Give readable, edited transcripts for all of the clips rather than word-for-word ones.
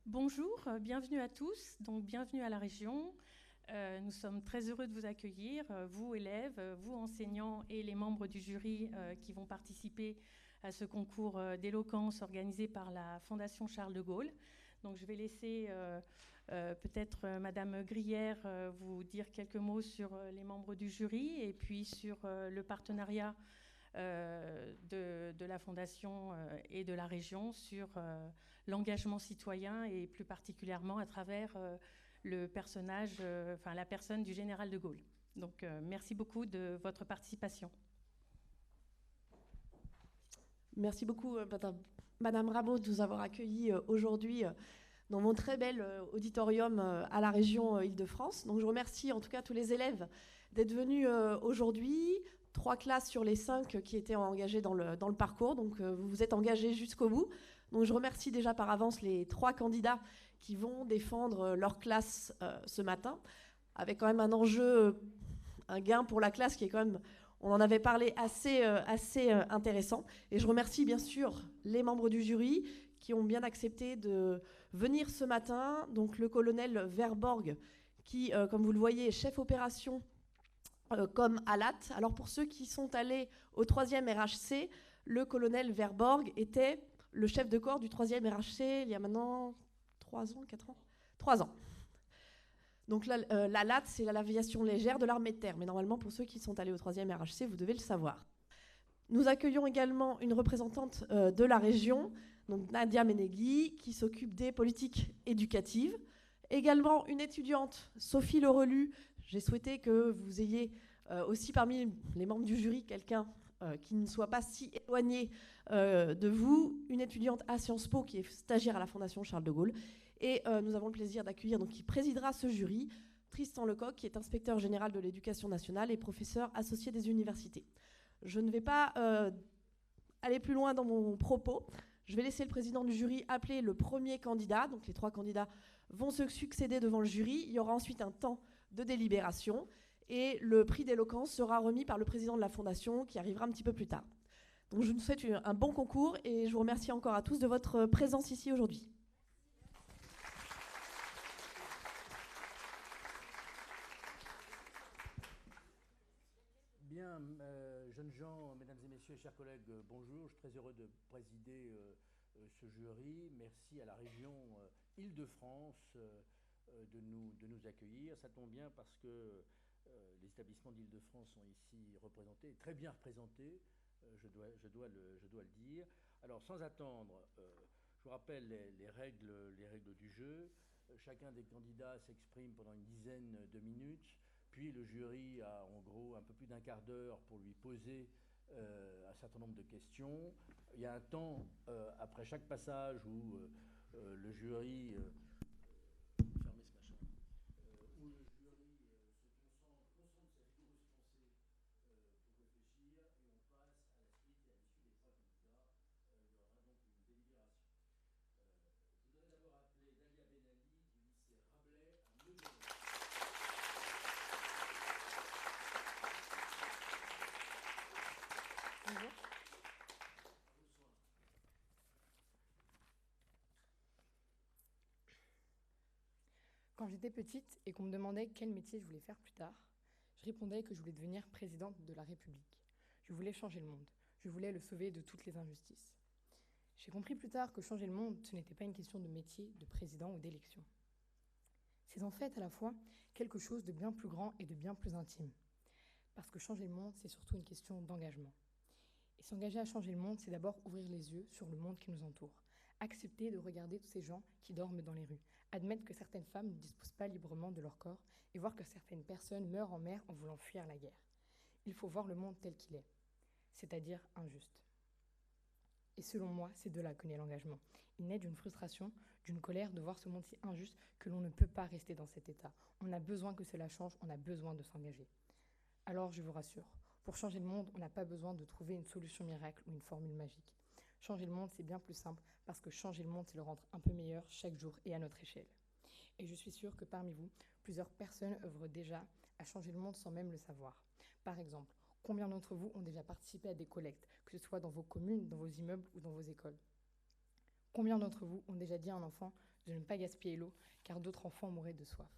Bonjour, bienvenue à tous, donc bienvenue à la région. Nous sommes très heureux de vous accueillir, vous élèves, vous enseignants et les membres du jury qui vont participer à ce concours d'éloquence organisé par la Fondation Charles de Gaulle. Donc je vais laisser peut-être Madame Grière vous dire quelques mots sur les membres du jury et puis sur le partenariat de la Fondation et de la région sur l'engagement citoyen et plus particulièrement à travers le personnage, la personne du général de Gaulle. Donc merci beaucoup de votre participation. Merci beaucoup, Madame Rameau, de nous avoir accueillis aujourd'hui dans mon très bel auditorium à la région Île-de-France. Donc je remercie en tout cas tous les élèves d'être venus aujourd'hui. 3 classes sur les 5 qui étaient engagées dans le parcours. Donc vous vous êtes engagés jusqu'au bout. Donc je remercie déjà par avance les 3 candidats qui vont défendre leur classe ce matin, avec quand même un enjeu, un gain pour la classe qui est quand même, on en avait parlé, assez intéressant. Et je remercie bien sûr les membres du jury qui ont bien accepté de venir ce matin. Donc le colonel Verborg, qui, comme vous le voyez, est chef opération comme ALAT. Alors pour ceux qui sont allés au 3e RHC, le colonel Verborg était le chef de corps du 3e RHC il y a maintenant 3 ans, 4 ans 3 ans. Donc l'ALAT, c'est l'aviation légère de l'armée de terre. Mais normalement, pour ceux qui sont allés au 3e RHC, vous devez le savoir. Nous accueillons également une représentante de la région, donc Nadia Menegui, qui s'occupe des politiques éducatives. Également une étudiante, Sophie Lerelu. J'ai souhaité que vous ayez aussi parmi les membres du jury quelqu'un qui ne soit pas si éloigné de vous, une étudiante à Sciences Po qui est stagiaire à la Fondation Charles de Gaulle. Et nous avons le plaisir d'accueillir, donc qui présidera ce jury, Tristan Lecoq, qui est inspecteur général de l'éducation nationale et professeur associé des universités. Je ne vais pas aller plus loin dans mon propos. Je vais laisser le président du jury appeler le premier candidat. Donc les 3 candidats vont se succéder devant le jury. Il y aura ensuite un temps de délibération. Et le prix d'éloquence sera remis par le président de la Fondation, qui arrivera un petit peu plus tard. Donc je vous souhaite un bon concours et je vous remercie encore à tous de votre présence ici aujourd'hui. Bien, jeunes gens, mesdames et messieurs, chers collègues, bonjour. Je suis très heureux de présider ce jury. Merci à la région Île-de-France de nous accueillir. Ça tombe bien parce que les établissements d'Île-de-France sont ici représentés, très bien représentés, je dois le dire. Alors, sans attendre, je vous rappelle les règles du jeu. Chacun des candidats s'exprime pendant une dizaine de minutes. Puis le jury a en gros un peu plus d'1 quart d'heure pour lui poser un certain nombre de questions. Il y a un temps après chaque passage où le jury fermez ce machin, où le jury se concentre sa vigoureuse pensée pour réfléchir et on passe à la suite et à l'issue des 3 candidats. Il y aura donc une délibération. Je voudrais d'abord appeler Dalia Benali du lycée Rabelais à Meudon. Bonjour. Quand j'étais petite et qu'on me demandait quel métier je voulais faire plus tard, je répondais que je voulais devenir présidente de la République. Je voulais changer le monde. Je voulais le sauver de toutes les injustices. J'ai compris plus tard que changer le monde, ce n'était pas une question de métier, de président ou d'élection. C'est en fait à la fois quelque chose de bien plus grand et de bien plus intime. Parce que changer le monde, c'est surtout une question d'engagement. Et s'engager à changer le monde, c'est d'abord ouvrir les yeux sur le monde qui nous entoure. Accepter de regarder tous ces gens qui dorment dans les rues. Admettre que certaines femmes ne disposent pas librement de leur corps et voir que certaines personnes meurent en mer en voulant fuir la guerre. Il faut voir le monde tel qu'il est, c'est-à-dire injuste. Et selon moi, c'est de là que naît l'engagement. Il naît d'une frustration, d'une colère de voir ce monde si injuste que l'on ne peut pas rester dans cet état. On a besoin que cela change, on a besoin de s'engager. Alors je vous rassure, pour changer le monde, on n'a pas besoin de trouver une solution miracle ou une formule magique. Changer le monde, c'est bien plus simple, parce que changer le monde, c'est le rendre un peu meilleur chaque jour et à notre échelle. Et je suis sûre que parmi vous, plusieurs personnes œuvrent déjà à changer le monde sans même le savoir. Par exemple, combien d'entre vous ont déjà participé à des collectes, que ce soit dans vos communes, dans vos immeubles ou dans vos écoles ? Combien d'entre vous ont déjà dit à un enfant de ne pas gaspiller l'eau, car d'autres enfants mouraient de soif.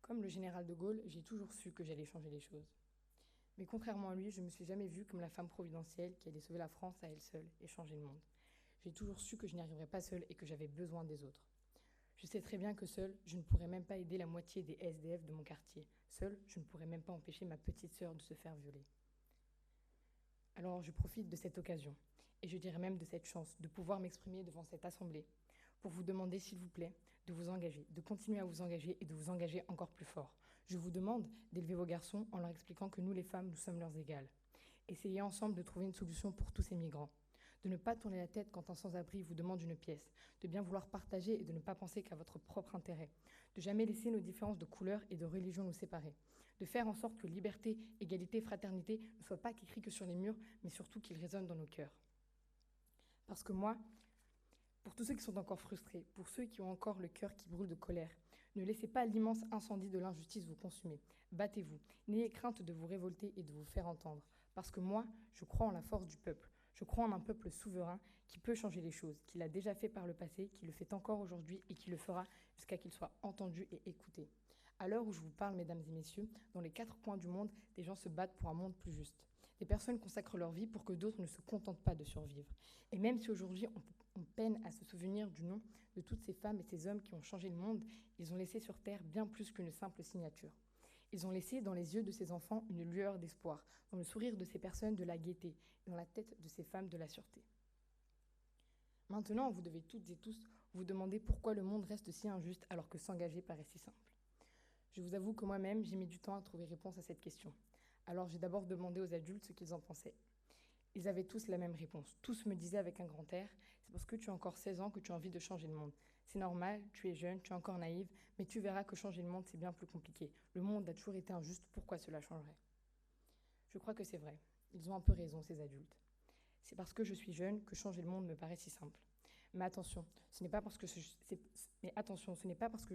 Comme le général de Gaulle, j'ai toujours su que j'allais changer les choses. Mais contrairement à lui, je ne me suis jamais vue comme la femme providentielle qui allait sauver la France à elle seule et changer le monde. J'ai toujours su que je n'y arriverais pas seule et que j'avais besoin des autres. Je sais très bien que seule, je ne pourrais même pas aider la moitié des SDF de mon quartier. Seule, je ne pourrais même pas empêcher ma petite sœur de se faire violer. Alors je profite de cette occasion, et je dirais même de cette chance, de pouvoir m'exprimer devant cette assemblée, pour vous demander, s'il vous plaît, de vous engager, de continuer à vous engager et de vous engager encore plus fort. Je vous demande d'élever vos garçons en leur expliquant que nous, les femmes, nous sommes leurs égales. Essayez ensemble de trouver une solution pour tous ces migrants. De ne pas tourner la tête quand un sans-abri vous demande une pièce, de bien vouloir partager et de ne pas penser qu'à votre propre intérêt, de jamais laisser nos différences de couleur et de religion nous séparer, de faire en sorte que liberté, égalité, fraternité ne soient pas qu'écrits que sur les murs, mais surtout qu'ils résonnent dans nos cœurs. Parce que moi, pour tous ceux qui sont encore frustrés, pour ceux qui ont encore le cœur qui brûle de colère, ne laissez pas l'immense incendie de l'injustice vous consumer. Battez-vous, n'ayez crainte de vous révolter et de vous faire entendre. Parce que moi, je crois en la force du peuple. Je crois en un peuple souverain qui peut changer les choses, qui l'a déjà fait par le passé, qui le fait encore aujourd'hui et qui le fera jusqu'à qu'il soit entendu et écouté. À l'heure où je vous parle, mesdames et messieurs, dans les 4 coins du monde, des gens se battent pour un monde plus juste. Des personnes consacrent leur vie pour que d'autres ne se contentent pas de survivre. Et même si aujourd'hui on peine à se souvenir du nom de toutes ces femmes et ces hommes qui ont changé le monde, ils ont laissé sur Terre bien plus qu'une simple signature. Ils ont laissé dans les yeux de ces enfants une lueur d'espoir, dans le sourire de ces personnes de la gaieté, et dans la tête de ces femmes de la sûreté. Maintenant, vous devez toutes et tous vous demander pourquoi le monde reste si injuste alors que s'engager paraît si simple. Je vous avoue que moi-même, j'ai mis du temps à trouver réponse à cette question. Alors j'ai d'abord demandé aux adultes ce qu'ils en pensaient. Ils avaient tous la même réponse. Tous me disaient avec un grand air, c'est parce que tu as encore 16 ans que tu as envie de changer le monde. C'est normal, tu es jeune, tu es encore naïve, mais tu verras que changer le monde, c'est bien plus compliqué. Le monde a toujours été injuste, pourquoi cela changerait ? Je crois que c'est vrai. Ils ont un peu raison, ces adultes. C'est parce que je suis jeune que changer le monde me paraît si simple. Mais attention, ce n'est pas parce que je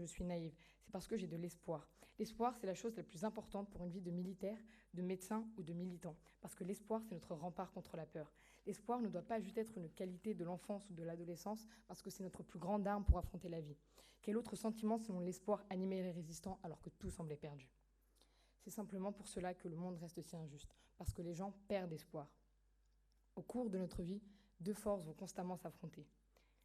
suis naïve, c'est parce que j'ai de l'espoir. L'espoir, c'est la chose la plus importante pour une vie de militaire, de médecin ou de militant. Parce que l'espoir, c'est notre rempart contre la peur. L'espoir ne doit pas juste être une qualité de l'enfance ou de l'adolescence, parce que c'est notre plus grande arme pour affronter la vie. Quel autre sentiment selon l'espoir animait les résistants alors que tout semblait perdu ? C'est simplement pour cela que le monde reste si injuste, parce que les gens perdent espoir. Au cours de notre vie, 2 forces vont constamment s'affronter.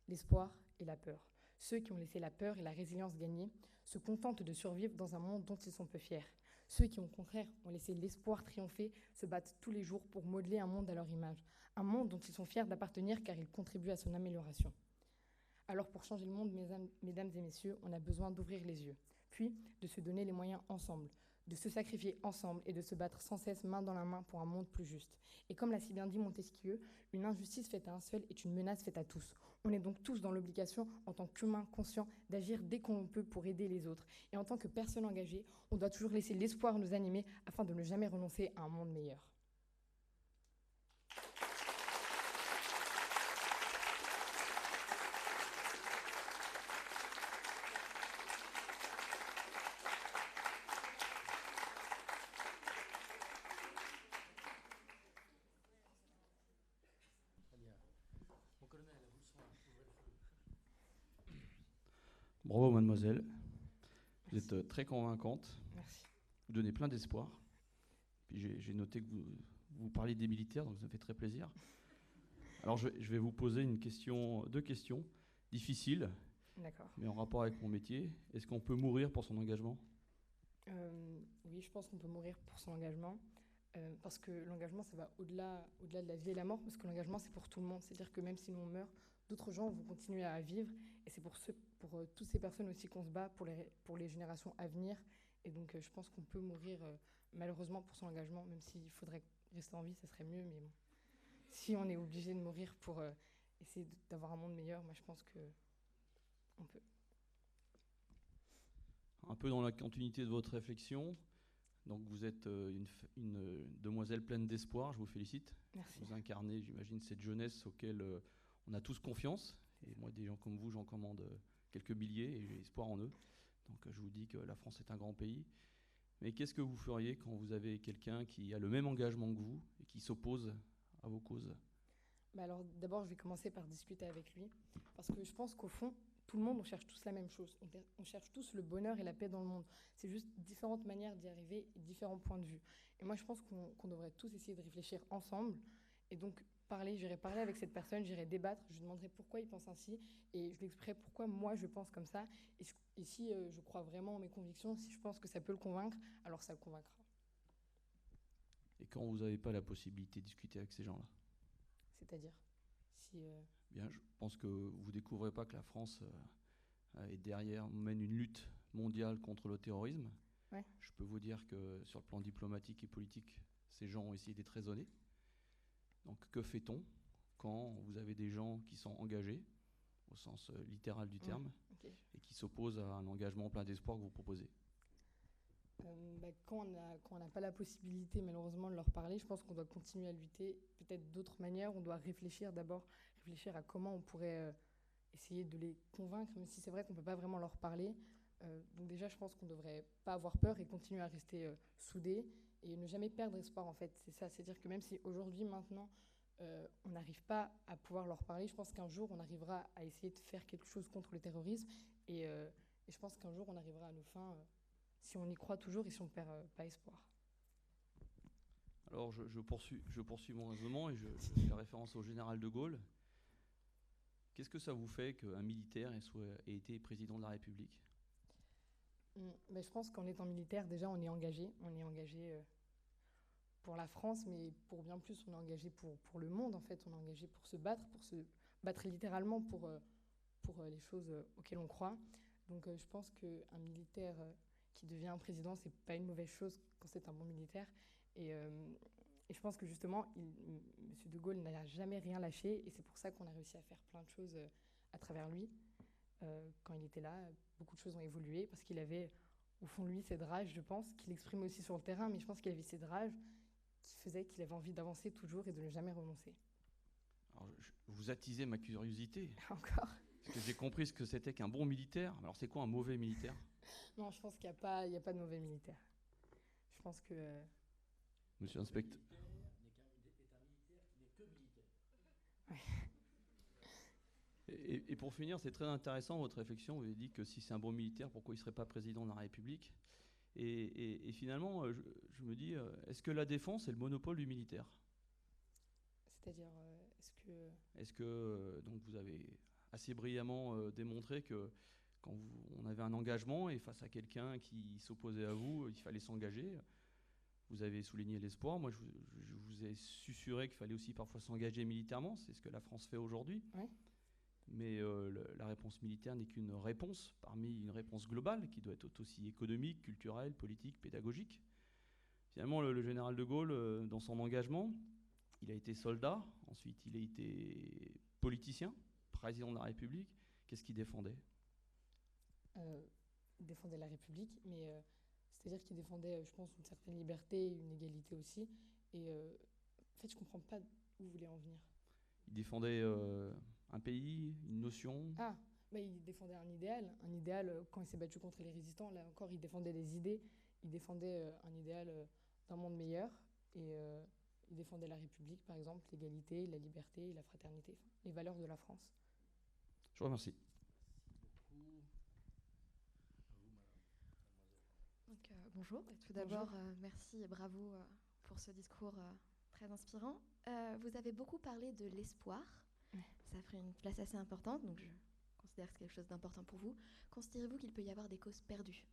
L'espoir et la peur. Ceux qui ont laissé la peur et la résilience gagner se contentent de survivre dans un monde dont ils sont peu fiers. Ceux qui, au contraire, ont laissé l'espoir triompher se battent tous les jours pour modeler un monde à leur image. Un monde dont ils sont fiers d'appartenir car ils contribuent à son amélioration. Alors pour changer le monde, mesdames et messieurs, on a besoin d'ouvrir les yeux, puis de se donner les moyens ensemble, de se sacrifier ensemble et de se battre sans cesse main dans la main pour un monde plus juste. Et comme l'a si bien dit Montesquieu, une injustice faite à un seul est une menace faite à tous. On est donc tous dans l'obligation, en tant qu'humains conscients, d'agir dès qu'on peut pour aider les autres. Et en tant que personnes engagées, on doit toujours laisser l'espoir nous animer afin de ne jamais renoncer à un monde meilleur. Bravo mademoiselle, vous êtes très convaincante, Merci. vous donnez plein d'espoir. Puis j'ai noté que vous parliez des militaires, donc ça me fait très plaisir. Alors je vais vous poser 2 questions difficiles, D'accord. mais en rapport avec mon métier. Est-ce qu'on peut mourir pour son engagement ? Oui, je pense qu'on peut mourir pour son engagement, parce que l'engagement, ça va au-delà de la vie et la mort, parce que l'engagement, c'est pour tout le monde. C'est-à-dire que même si nous on meurt, d'autres gens vont continuer à vivre, et c'est pour toutes ces personnes aussi qu'on se bat pour les générations à venir. Et donc, je pense qu'on peut mourir malheureusement pour son engagement, même s'il faudrait rester en vie, ça serait mieux. Mais bon, si on est obligé de mourir pour essayer d'avoir un monde meilleur, moi, je pense qu'on peut. Un peu dans la continuité de votre réflexion, donc vous êtes une demoiselle pleine d'espoir, je vous félicite. Merci. Vous incarnez, j'imagine, cette jeunesse auquel on a tous confiance. Et moi, des gens comme vous, j'en commande quelques billets et j'ai espoir en eux. Donc je vous dis que la France est un grand pays. Mais qu'est-ce que vous feriez quand vous avez quelqu'un qui a le même engagement que vous et qui s'oppose à vos causes ? Alors d'abord, je vais commencer par discuter avec lui, parce que je pense qu'au fond, tout le monde, on cherche tous la même chose. On cherche tous le bonheur et la paix dans le monde. C'est juste différentes manières d'y arriver et différents points de vue. Et moi, je pense qu'on devrait tous essayer de réfléchir ensemble. Et donc, j'irai parler avec cette personne, j'irai débattre, je lui demanderai pourquoi il pense ainsi, et je lui expliquerai pourquoi moi je pense comme ça. Et si je crois vraiment en mes convictions, si je pense que ça peut le convaincre, alors ça le convaincra. Et quand vous n'avez pas la possibilité de discuter avec ces gens-là? C'est-à-dire si, Bien, je pense que vous ne découvrez pas que la France est derrière, mène une lutte mondiale contre le terrorisme. Ouais. Je peux vous dire que sur le plan diplomatique et politique, ces gens ont essayé d'être raisonnés. Donc que fait-on quand vous avez des gens qui sont engagés, au sens littéral du terme, okay. et qui s'opposent à un engagement plein d'espoir que vous proposez? Quand on n'a pas la possibilité malheureusement de leur parler, je pense qu'on doit continuer à lutter peut-être d'autres manières. On doit réfléchir à comment on pourrait essayer de les convaincre, même si c'est vrai qu'on ne peut pas vraiment leur parler. Donc déjà, je pense qu'on ne devrait pas avoir peur et continuer à rester soudés et ne jamais perdre espoir, en fait. C'est ça, c'est-à-dire que même si aujourd'hui, maintenant, on n'arrive pas à pouvoir leur parler, je pense qu'un jour, on arrivera à essayer de faire quelque chose contre le terrorisme et je pense qu'un jour, on arrivera à nos fins si on y croit toujours et si on ne perd pas espoir. Alors, je poursuis mon raisonnement et je fais référence au général de Gaulle. Qu'est-ce que ça vous fait qu'un militaire ait été président de la République? Je pense qu'en étant militaire, déjà, on est engagé. On est engagé pour la France, mais pour bien plus, on est engagé pour le monde, en fait. On est engagé pour se battre littéralement pour les choses auxquelles on croit. Donc, je pense qu'un militaire qui devient président, c'est pas une mauvaise chose quand c'est un bon militaire. Et je pense que justement, M. de Gaulle n'a jamais rien lâché, et c'est pour ça qu'on a réussi à faire plein de choses à travers lui. Quand il était là, beaucoup de choses ont évolué parce qu'il avait au fond de lui cette rage, je pense, qu'il exprimait aussi sur le terrain, mais je pense qu'il avait cette rage qui faisait qu'il avait envie d'avancer toujours et de ne jamais renoncer. Alors, vous attisez ma curiosité. Encore. Parce que j'ai compris ce que c'était qu'un bon militaire. Alors c'est quoi un mauvais militaire? Non, je pense qu'il n'y a pas de mauvais militaire. Je pense que... Monsieur l'inspecteur. Et pour finir, c'est très intéressant votre réflexion. Vous avez dit que si c'est un bon militaire, pourquoi il ne serait pas président de la République? Et finalement, je me dis, est-ce que la défense est le monopole du militaire? C'est-à-dire, Est-ce que donc vous avez assez brillamment démontré que quand on avait un engagement et face à quelqu'un qui s'opposait à vous, il fallait s'engager. Vous avez souligné l'espoir. Moi, je vous ai susurré qu'il fallait aussi parfois s'engager militairement. C'est ce que la France fait aujourd'hui. Oui. Mais la réponse militaire n'est qu'une réponse parmi une réponse globale qui doit être aussi économique, culturelle, politique, pédagogique. Finalement, le général de Gaulle, dans son engagement, il a été soldat. Ensuite, il a été politicien, président de la République. Qu'est-ce qu'il défendait? Il défendait la République, mais c'est-à-dire qu'il défendait, je pense, une certaine liberté, une égalité aussi. Et en fait, je ne comprends pas où vous voulez en venir. Il défendait un pays, une notion? Il défendait un idéal quand il s'est battu contre les résistants. Là encore, il défendait des idées, il défendait un idéal d'un monde meilleur. Et il défendait la République, par exemple, l'égalité, la liberté, la fraternité, les valeurs de la France. Je vous remercie. Donc, bonjour, et tout d'abord, merci et bravo pour ce discours très inspirant. Vous avez beaucoup parlé de l'espoir. Ça a pris une place assez importante, donc je considère que c'est quelque chose d'important pour vous. Considérez-vous qu'il peut y avoir des causes perdues?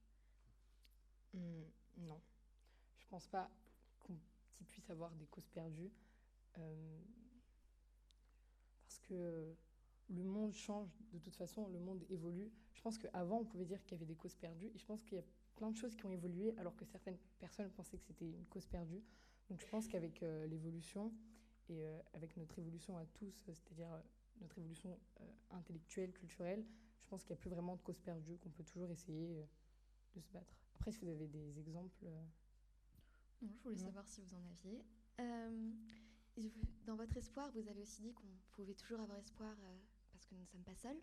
Non. Je ne pense pas qu'il puisse avoir des causes perdues. Parce que le monde change de toute façon, le monde évolue. Je pense qu'avant, on pouvait dire qu'il y avait des causes perdues, et je pense qu'il y a plein de choses qui ont évolué alors que certaines personnes pensaient que c'était une cause perdue. Donc je pense qu'avec l'évolution et avec notre évolution à tous, c'est-à-dire notre évolution intellectuelle, culturelle, je pense qu'il n'y a plus vraiment de cause perdue, qu'on peut toujours essayer de se battre. Après, si vous avez des exemples... Non, je voulais savoir si vous en aviez. Dans votre espoir, vous avez aussi dit qu'on pouvait toujours avoir espoir parce que nous ne sommes pas seuls.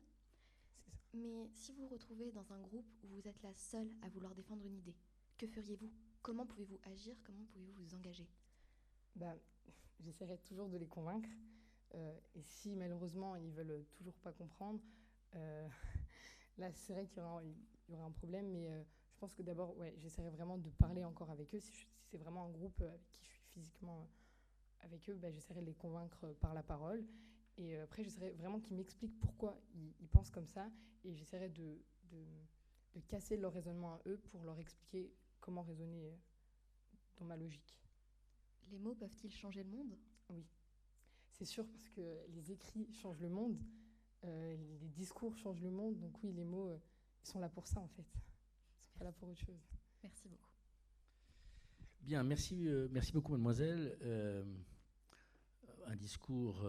Mais si vous vous retrouvez dans un groupe où vous êtes la seule à vouloir défendre une idée, que feriez-vous? Comment pouvez-vous agir? Comment pouvez-vous vous engager? J'essaierai toujours de les convaincre. Et si malheureusement ils ne veulent toujours pas comprendre, Là, c'est vrai qu'il y aura un problème, mais je pense que d'abord, ouais, j'essaierai vraiment de parler encore avec eux. Si c'est vraiment un groupe avec qui je suis physiquement avec eux, bah, j'essaierai de les convaincre par la parole. Et après, j'essaierai vraiment qu'ils m'expliquent pourquoi ils pensent comme ça. Et j'essaierai de casser leur raisonnement à eux pour leur expliquer comment raisonner dans ma logique. Les mots peuvent-ils changer le monde? Oui, c'est sûr, parce que les écrits changent le monde, les discours changent le monde. Donc oui, les mots, ils sont là pour ça, en fait. Ils sont pas là pour autre chose. Merci beaucoup. Bien, merci beaucoup, mademoiselle. Un discours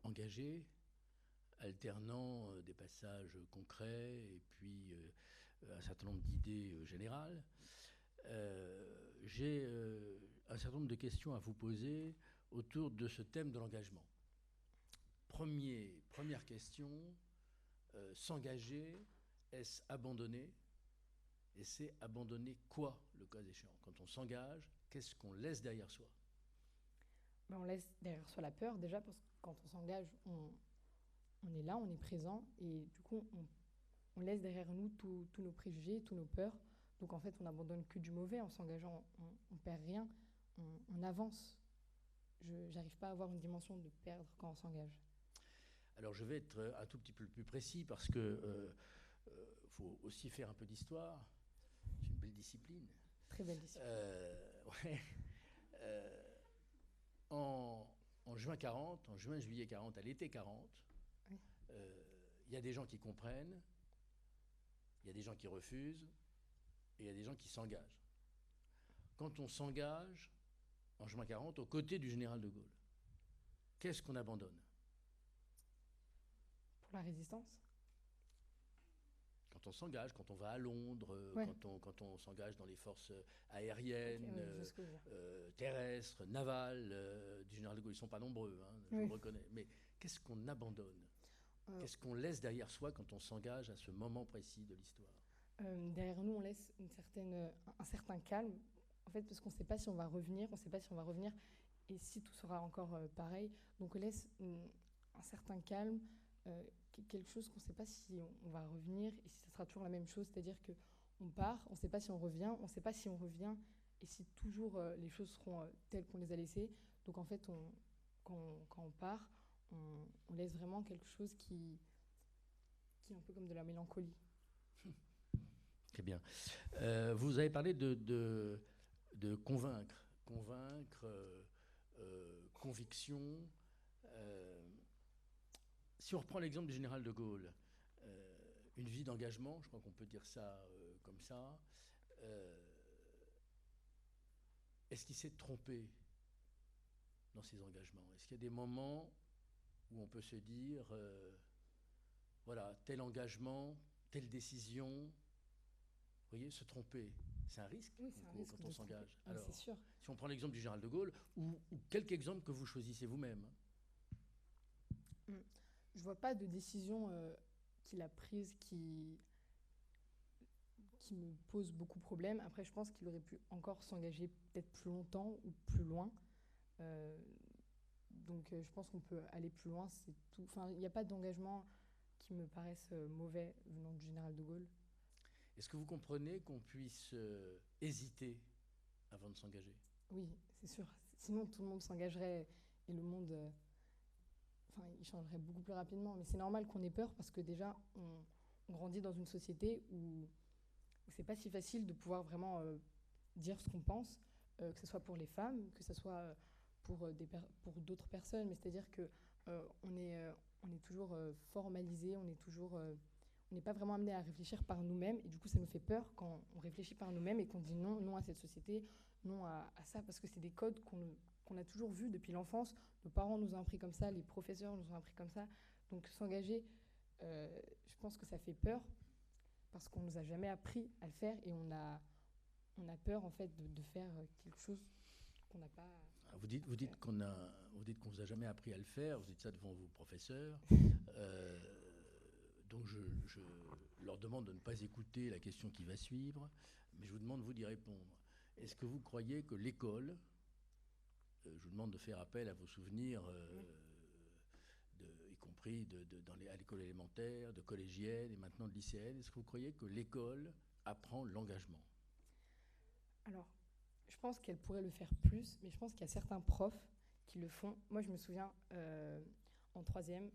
engagé, alternant des passages concrets et puis un certain nombre d'idées générales. J'ai un certain nombre de questions à vous poser autour de ce thème de l'engagement. Première question, s'engager, est-ce abandonner? Et c'est abandonner quoi, le cas échéant? Quand on s'engage, qu'est-ce qu'on laisse derrière soi? Ben, on laisse derrière soi la peur, déjà, parce que quand on s'engage, on est là, on est présent, et du coup, on laisse derrière nous tous nos préjugés, tous nos peurs. Donc en fait, on n'abandonne que du mauvais. En s'engageant, on perd rien, on avance. Je n'arrive pas à avoir une dimension de perdre quand on s'engage. Alors je vais être un tout petit peu plus précis parce que faut aussi faire un peu d'histoire. C'est une belle discipline. Très belle discipline. Ouais. En juin 40, en juin-juillet 40, à l'été 40, Oui. y a des gens qui comprennent, il y a des gens qui refusent, et il y a des gens qui s'engagent. Quand on s'engage, en juin 40, aux côtés du général de Gaulle, qu'est-ce qu'on abandonne? Pour la résistance? Quand on s'engage, quand on va à Londres, Ouais. quand on s'engage dans les forces aériennes, Okay, oui, je sais ce que vous voulez dire. terrestres, navales, du général de Gaulle, ils ne sont pas nombreux, hein, je Oui. le reconnais. Mais qu'est-ce qu'on abandonne? Qu'est-ce qu'on laisse derrière soi quand on s'engage à ce moment précis de l'histoire? Derrière nous, on laisse un certain calme, en fait, parce qu'on ne sait pas si on va revenir, et si tout sera encore pareil. Donc on laisse un certain calme, quelque chose qu'on ne sait pas si on va revenir, et si ce sera toujours la même chose, c'est-à-dire qu'on part, on ne sait pas si on revient, on ne sait pas si on revient, et si toujours les choses seront telles qu'on les a laissées. Donc en fait, quand on part, on laisse vraiment quelque chose qui est un peu comme de la mélancolie. Très bien. Vous avez parlé de convaincre, conviction. Si on reprend l'exemple du général de Gaulle, une vie d'engagement, je crois qu'on peut dire ça comme ça, est-ce qu'il s'est trompé dans ses engagements? Est-ce qu'il y a des moments où on peut se dire, voilà, tel engagement, telle décision, vous voyez, se tromper, c'est un risque, oui, c'est un risque quand on s'engage. Alors, c'est sûr. si on prend l'exemple du général de Gaulle, ou quelque exemple que vous choisissez vous-même. Je ne vois pas de décision qu'il a prise qui me pose beaucoup de problèmes. Après, je pense qu'il aurait pu encore s'engager peut-être plus longtemps ou plus loin. Donc je pense qu'on peut aller plus loin, c'est tout. Enfin, il n'y a pas d'engagement qui me paraisse mauvais venant du général de Gaulle. Est-ce que vous comprenez qu'on puisse hésiter avant de s'engager? Oui, c'est sûr. Sinon, tout le monde s'engagerait et le monde, il changerait beaucoup plus rapidement. Mais c'est normal qu'on ait peur parce que déjà, on grandit dans une société où c'est pas si facile de pouvoir vraiment dire ce qu'on pense, que ce soit pour les femmes, que ce soit pour d'autres personnes. Mais c'est-à-dire que on est toujours formalisé, on n'est pas vraiment amené à réfléchir par nous-mêmes, et du coup ça nous fait peur quand on réfléchit par nous-mêmes et qu'on dit non à cette société, non à ça, parce que c'est des codes qu'on a toujours vus depuis l'enfance. Nos parents nous ont appris comme ça, les professeurs nous ont appris comme ça. Donc s'engager, je pense que ça fait peur parce qu'on nous a jamais appris à le faire, et on a peur en fait de faire quelque chose qu'on n'a pas. Vous dites qu'on vous a jamais appris à le faire. Vous dites ça devant vos professeurs. Donc je leur demande de ne pas écouter la question qui va suivre, mais je vous demande, vous, d'y répondre. Est-ce que vous croyez que l'école, je vous demande de faire appel à vos souvenirs, y compris à l'école élémentaire, de collégienne et maintenant de lycéenne. Est-ce que vous croyez que l'école apprend l'engagement? Alors, je pense qu'elle pourrait le faire plus, mais je pense qu'il y a certains profs qui le font. Moi, je me souviens, en troisième...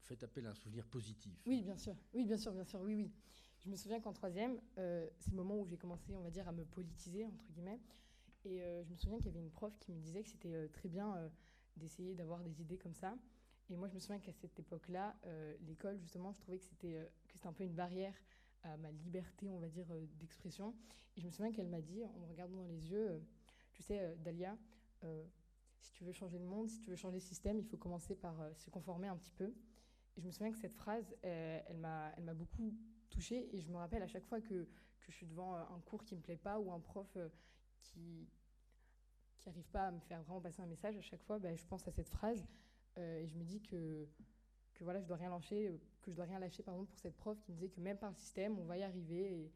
Faites appel à un souvenir positif. Oui, bien sûr. Oui, bien sûr, oui, oui. Je me souviens qu'en troisième, c'est le moment où j'ai commencé, on va dire, à me politiser, entre guillemets. Et je me souviens qu'il y avait une prof qui me disait que c'était très bien d'essayer d'avoir des idées comme ça. Et moi, je me souviens qu'à cette époque-là, l'école, justement, je trouvais que c'était un peu une barrière à ma liberté, on va dire, d'expression. Et je me souviens qu'elle m'a dit, en me regardant dans les yeux, tu sais, Dalia, si tu veux changer le monde, si tu veux changer le système, il faut commencer par se conformer un petit peu. Et je me souviens que cette phrase, elle m'a beaucoup touchée. Et je me rappelle à chaque fois que je suis devant un cours qui ne me plaît pas ou un prof qui n'arrive pas à me faire vraiment passer un message, à chaque fois, je pense à cette phrase. Et je me dis que voilà, je dois rien lâcher, pardon, pour cette prof qui me disait que même par le système, on va y arriver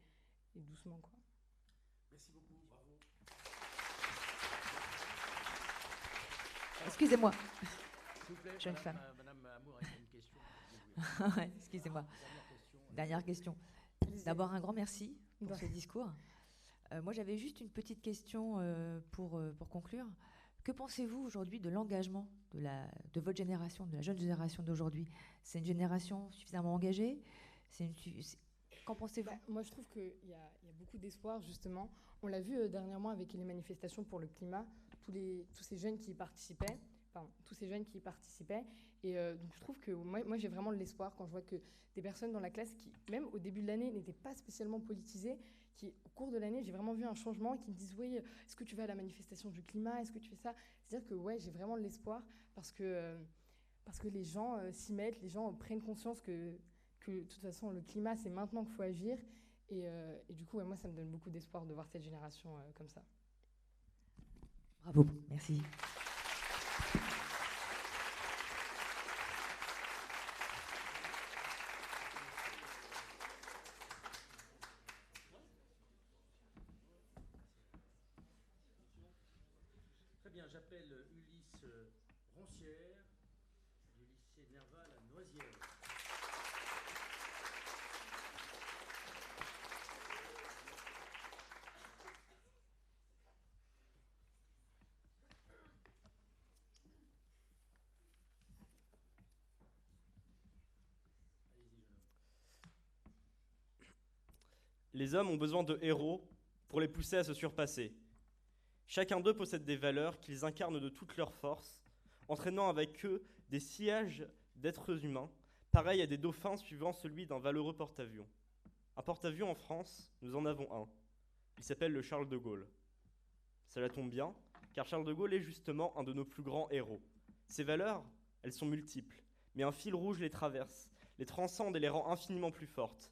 et doucement, quoi. Merci beaucoup, bravo. Excusez-moi. S'il vous plaît, Jeune femme. Madame Amour a une question. Excusez-moi. Dernière question. D'abord, un grand merci pour ce discours. Moi, j'avais juste une petite question pour conclure. Que pensez-vous aujourd'hui de l'engagement de votre génération, de la jeune génération d'aujourd'hui? C'est une génération suffisamment engagée? Qu'en pensez-vous? Moi, je trouve qu'il y a beaucoup d'espoir, justement. On l'a vu dernièrement avec les manifestations pour le climat, tous ces jeunes qui y participaient. Et donc, je trouve que moi j'ai vraiment de l'espoir quand je vois que des personnes dans la classe qui, même au début de l'année, n'étaient pas spécialement politisées, qui, au cours de l'année, j'ai vraiment vu un changement, qui me disent « Oui, est-ce que tu vas à la manifestation du climat? Est-ce que tu fais ça ?» C'est-à-dire que ouais, j'ai vraiment de l'espoir parce que les gens s'y mettent, les gens prennent conscience que de toute façon, le climat, c'est maintenant qu'il faut agir. Et du coup, moi, ça me donne beaucoup d'espoir de voir cette génération comme ça. Bravo, merci. Très bien, j'appelle Ulysse Roncière du lycée Nerval à Noisiel. Les hommes ont besoin de héros pour les pousser à se surpasser. Chacun d'eux possède des valeurs qu'ils incarnent de toute leur force, entraînant avec eux des sillages d'êtres humains, pareils à des dauphins suivant celui d'un valeureux porte-avions. Un porte-avions en France, nous en avons un. Il s'appelle le Charles de Gaulle. Cela tombe bien, car Charles de Gaulle est justement un de nos plus grands héros. Ces valeurs, elles sont multiples, mais un fil rouge les traverse, les transcende et les rend infiniment plus fortes.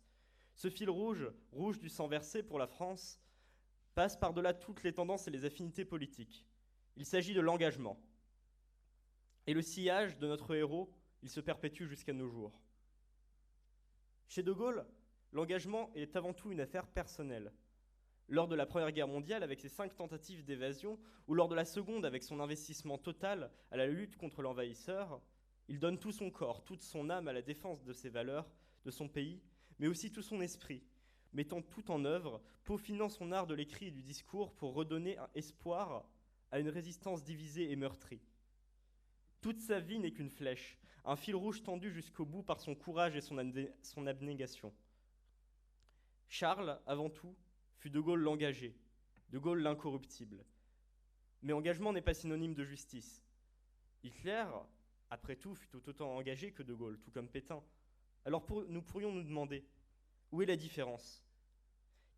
Ce fil rouge, rouge du sang versé pour la France, passe par-delà toutes les tendances et les affinités politiques. Il s'agit de l'engagement. Et le sillage de notre héros, il se perpétue jusqu'à nos jours. Chez De Gaulle, l'engagement est avant tout une affaire personnelle. Lors de la Première Guerre mondiale, avec ses 5 tentatives d'évasion, ou lors de la Seconde, avec son investissement total à la lutte contre l'envahisseur, il donne tout son corps, toute son âme à la défense de ses valeurs, de son pays, mais aussi tout son esprit, mettant tout en œuvre, peaufinant son art de l'écrit et du discours pour redonner un espoir à une résistance divisée et meurtrie. Toute sa vie n'est qu'une flèche, un fil rouge tendu jusqu'au bout par son courage et son abnégation. Charles, avant tout, fut De Gaulle l'engagé, De Gaulle l'incorruptible. Mais engagement n'est pas synonyme de justice. Hitler, après tout, fut tout autant engagé que De Gaulle, tout comme Pétain. Alors nous pourrions nous demander, où est la différence?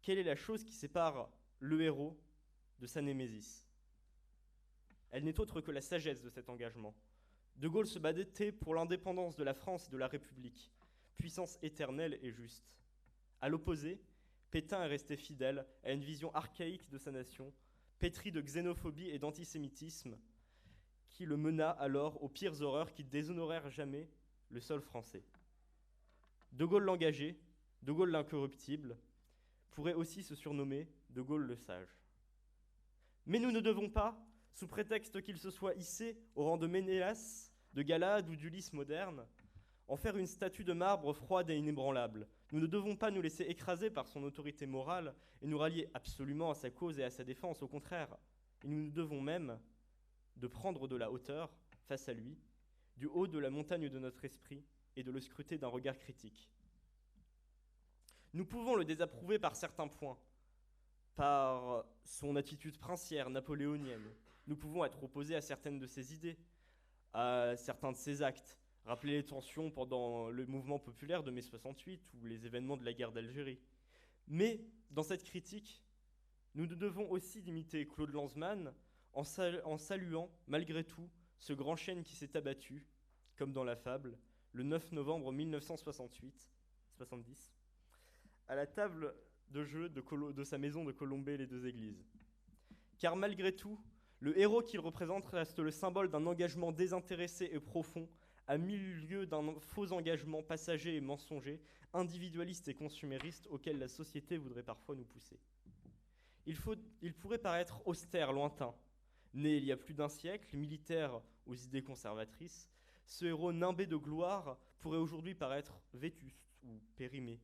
Quelle est la chose qui sépare le héros de sa némésis? Elle n'est autre que la sagesse de cet engagement. De Gaulle se battait pour l'indépendance de la France et de la République, puissance éternelle et juste. À l'opposé, Pétain est resté fidèle à une vision archaïque de sa nation, pétrie de xénophobie et d'antisémitisme, qui le mena alors aux pires horreurs qui déshonorèrent jamais le sol français. De Gaulle l'engagé, De Gaulle l'incorruptible, pourrait aussi se surnommer De Gaulle le sage. Mais nous ne devons pas, sous prétexte qu'il se soit hissé au rang de Ménélas, de Galade ou d'Ulysse moderne, en faire une statue de marbre froide et inébranlable. Nous ne devons pas nous laisser écraser par son autorité morale et nous rallier absolument à sa cause et à sa défense. Au contraire, et nous devons même de prendre de la hauteur face à lui, du haut de la montagne de notre esprit, et de le scruter d'un regard critique. Nous pouvons le désapprouver par certains points, par son attitude princière napoléonienne. Nous pouvons être opposés à certaines de ses idées, à certains de ses actes, rappeler les tensions pendant le mouvement populaire de mai 68 ou les événements de la guerre d'Algérie. Mais dans cette critique, nous devons aussi imiter Claude Lanzmann en saluant, malgré tout, ce grand chêne qui s'est abattu, comme dans la fable, le 9 novembre 1970, à la table de jeu de sa maison de Colombey-les-Deux-Églises. Car malgré tout, le héros qu'il représente reste le symbole d'un engagement désintéressé et profond, à milieu d'un faux engagement passager et mensonger, individualiste et consumériste auquel la société voudrait parfois nous pousser. Il pourrait paraître austère, lointain. Né il y a plus d'un siècle, militaire aux idées conservatrices, ce héros nimbé de gloire pourrait aujourd'hui paraître vétuste ou périmé.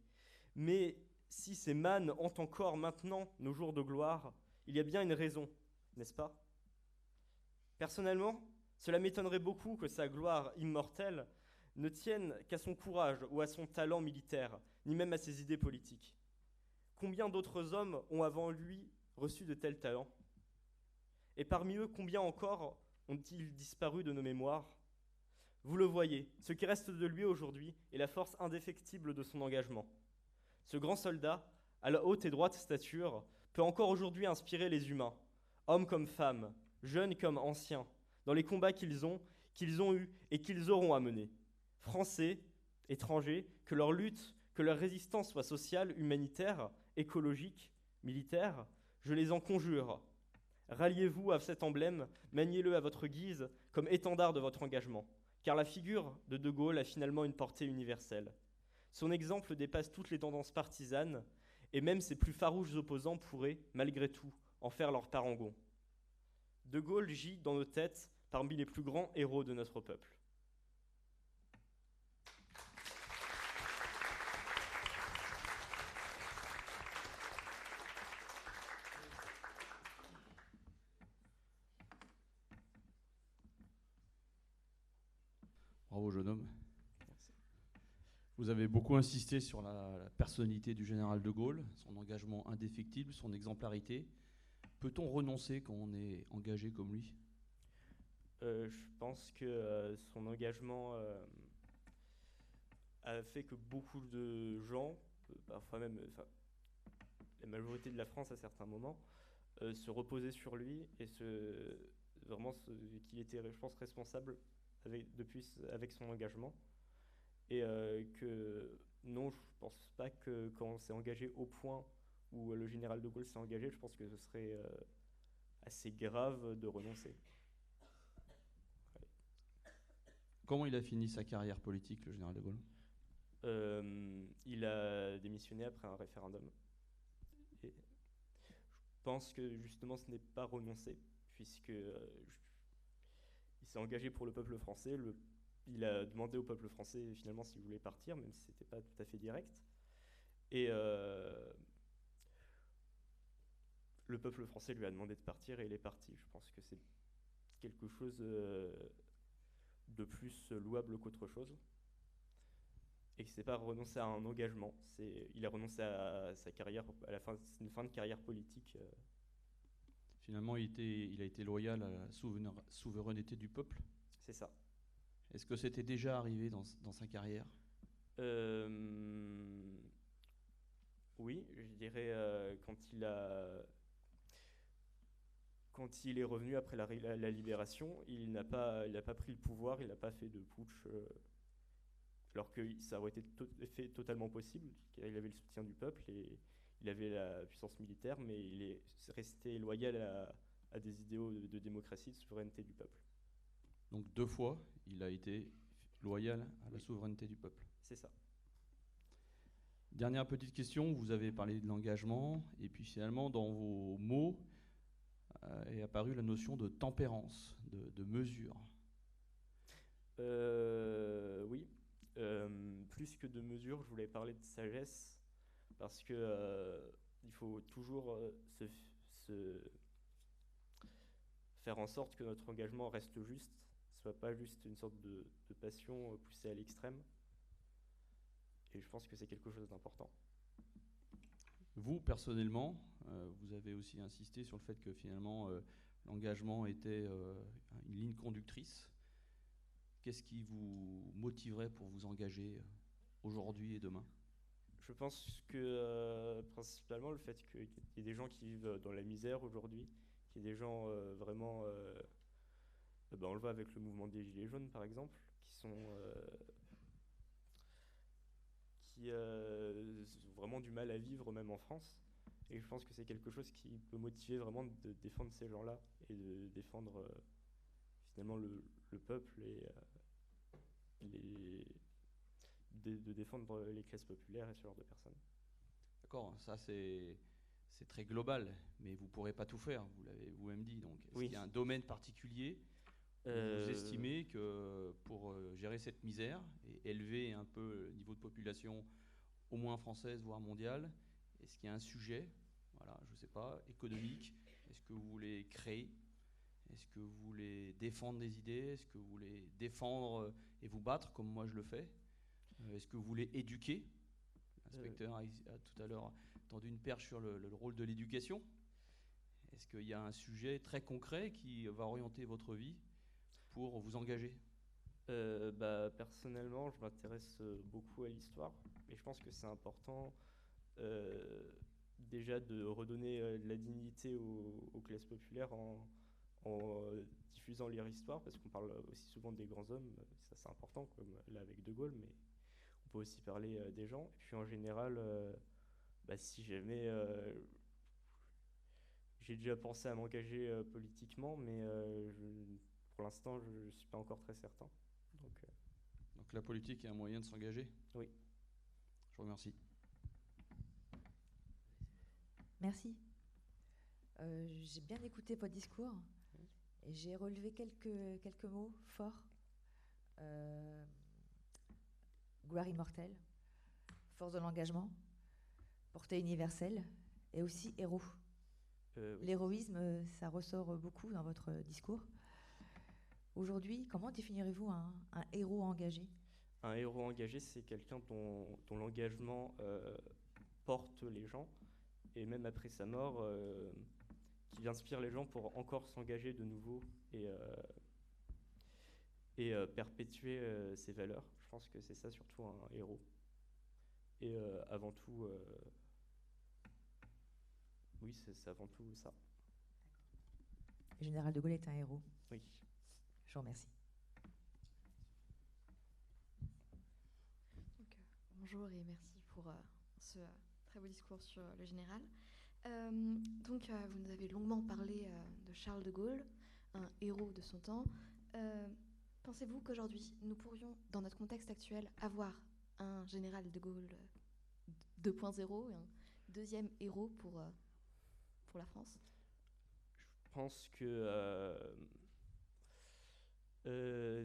Mais si ces mânes hantent encore maintenant nos jours de gloire, il y a bien une raison, n'est-ce pas ? Personnellement, cela m'étonnerait beaucoup que sa gloire immortelle ne tienne qu'à son courage ou à son talent militaire, ni même à ses idées politiques. Combien d'autres hommes ont avant lui reçu de tels talents ? Et parmi eux, combien encore ont-ils disparu de nos mémoires ? Vous le voyez, ce qui reste de lui aujourd'hui est la force indéfectible de son engagement. Ce grand soldat, à la haute et droite stature, peut encore aujourd'hui inspirer les humains, hommes comme femmes, jeunes comme anciens, dans les combats qu'ils ont eus et qu'ils auront à mener. Français, étrangers, que leur lutte, que leur résistance soit sociale, humanitaire, écologique, militaire, je les en conjure. Ralliez-vous à cet emblème, maniez-le à votre guise comme étendard de votre engagement. Car la figure de De Gaulle a finalement une portée universelle. Son exemple dépasse toutes les tendances partisanes, et même ses plus farouches opposants pourraient, malgré tout, en faire leur parangon. De Gaulle gît dans nos têtes parmi les plus grands héros de notre peuple. Bravo, jeune homme. Vous avez beaucoup insisté sur la personnalité du général de Gaulle, son engagement indéfectible, son exemplarité. Peut-on renoncer quand on est engagé comme lui ? Je pense que son engagement a fait que beaucoup de gens, parfois même la majorité de la France à certains moments, se reposaient sur lui et qu'il était, je pense, responsable avec son engagement. Et que non, je ne pense pas que quand on s'est engagé au point où le général de Gaulle s'est engagé, je pense que ce serait assez grave de renoncer. Ouais. Comment il a fini sa carrière politique, le général de Gaulle ? Il a démissionné après un référendum. Et je pense que justement ce n'est pas renoncer, puisque il s'est engagé pour le peuple français. Il a demandé au peuple français finalement s'il voulait partir, même si ce n'était pas tout à fait direct. Et le peuple français lui a demandé de partir et il est parti. Je pense que c'est quelque chose de plus louable qu'autre chose. Et que ce n'est pas renoncer à un engagement. Il a renoncé à sa carrière, c'est une fin de carrière politique. Finalement, il a été loyal à la souveraineté du peuple. C'est ça. Est-ce que c'était déjà arrivé dans sa carrière ? Oui, je dirais quand il est revenu après la libération, il n'a pas pris le pouvoir, il n'a pas fait de putsch, alors que ça aurait été totalement possible, car il avait le soutien du peuple et il avait la puissance militaire, mais il est resté loyal à des idéaux de démocratie, de souveraineté du peuple. Donc 2 fois, il a été loyal à la souveraineté du peuple. C'est ça. Dernière petite question, vous avez parlé de l'engagement, et puis finalement, dans vos mots, est apparue la notion de tempérance, de mesure. Oui. plus que de mesures, je voulais parler de sagesse, parce que il faut toujours faire en sorte que notre engagement reste juste, soit pas juste une sorte de passion poussée à l'extrême. Et je pense que c'est quelque chose d'important. Vous, personnellement, vous avez aussi insisté sur le fait que finalement, l'engagement était une ligne conductrice. Qu'est-ce qui vous motiverait pour vous engager aujourd'hui et demain ? Je pense que principalement le fait qu'il y ait des gens qui vivent dans la misère aujourd'hui, qu'il y ait des gens vraiment, on le voit avec le mouvement des Gilets jaunes par exemple, qui ont vraiment du mal à vivre même en France. Et je pense que c'est quelque chose qui peut motiver vraiment de défendre ces gens-là et de défendre finalement le peuple et de défendre les classes populaires et ce genre de personnes. D'accord, ça c'est très global, mais vous ne pourrez pas tout faire, vous l'avez vous-même dit. Donc, est-ce qu'il y a un domaine particulier où vous estimez que pour gérer cette misère et élever un peu le niveau de population, au moins française, voire mondiale, est-ce qu'il y a un sujet, voilà, je ne sais pas, économique? Est-ce que vous voulez créer? Est-ce que vous voulez défendre des idées? Est-ce que vous voulez défendre et vous battre, comme moi je le fais? Est-ce que vous voulez éduquer? L'inspecteur a tout à l'heure tendu une perche sur le rôle de l'éducation. Est-ce qu'il y a un sujet très concret qui va orienter votre vie pour vous engager? Personnellement, je m'intéresse beaucoup à l'histoire et je pense que c'est important déjà de redonner de la dignité aux classes populaires en diffusant leur histoire, parce qu'on parle aussi souvent des grands hommes, ça c'est important, comme là avec De Gaulle, mais on peut aussi parler des gens. Et puis en général, si jamais j'ai déjà pensé à m'engager politiquement, mais pour l'instant je ne suis pas encore très certain. Donc la politique est un moyen de s'engager? Oui. Je vous remercie. Merci. J'ai bien écouté votre discours et j'ai relevé quelques mots forts. Gloire immortelle, force de l'engagement, portée universelle et aussi héros. L'héroïsme, ça ressort beaucoup dans votre discours. Aujourd'hui, comment définirez-vous un héros engagé? Un héros engagé, c'est quelqu'un dont l'engagement porte les gens, et même après sa mort, qui inspire les gens pour encore s'engager de nouveau et perpétuer ses valeurs. Je pense que c'est ça surtout un héros. Et avant tout, oui, c'est avant tout ça. Le général de Gaulle est un héros. Oui. Je vous remercie. Bonjour et merci pour ce très beau discours sur le général. Vous nous avez longuement parlé de Charles de Gaulle, un héros de son temps. Pensez-vous qu'aujourd'hui, nous pourrions, dans notre contexte actuel, avoir un général de Gaulle 2.0 et un deuxième héros pour la France? Je pense que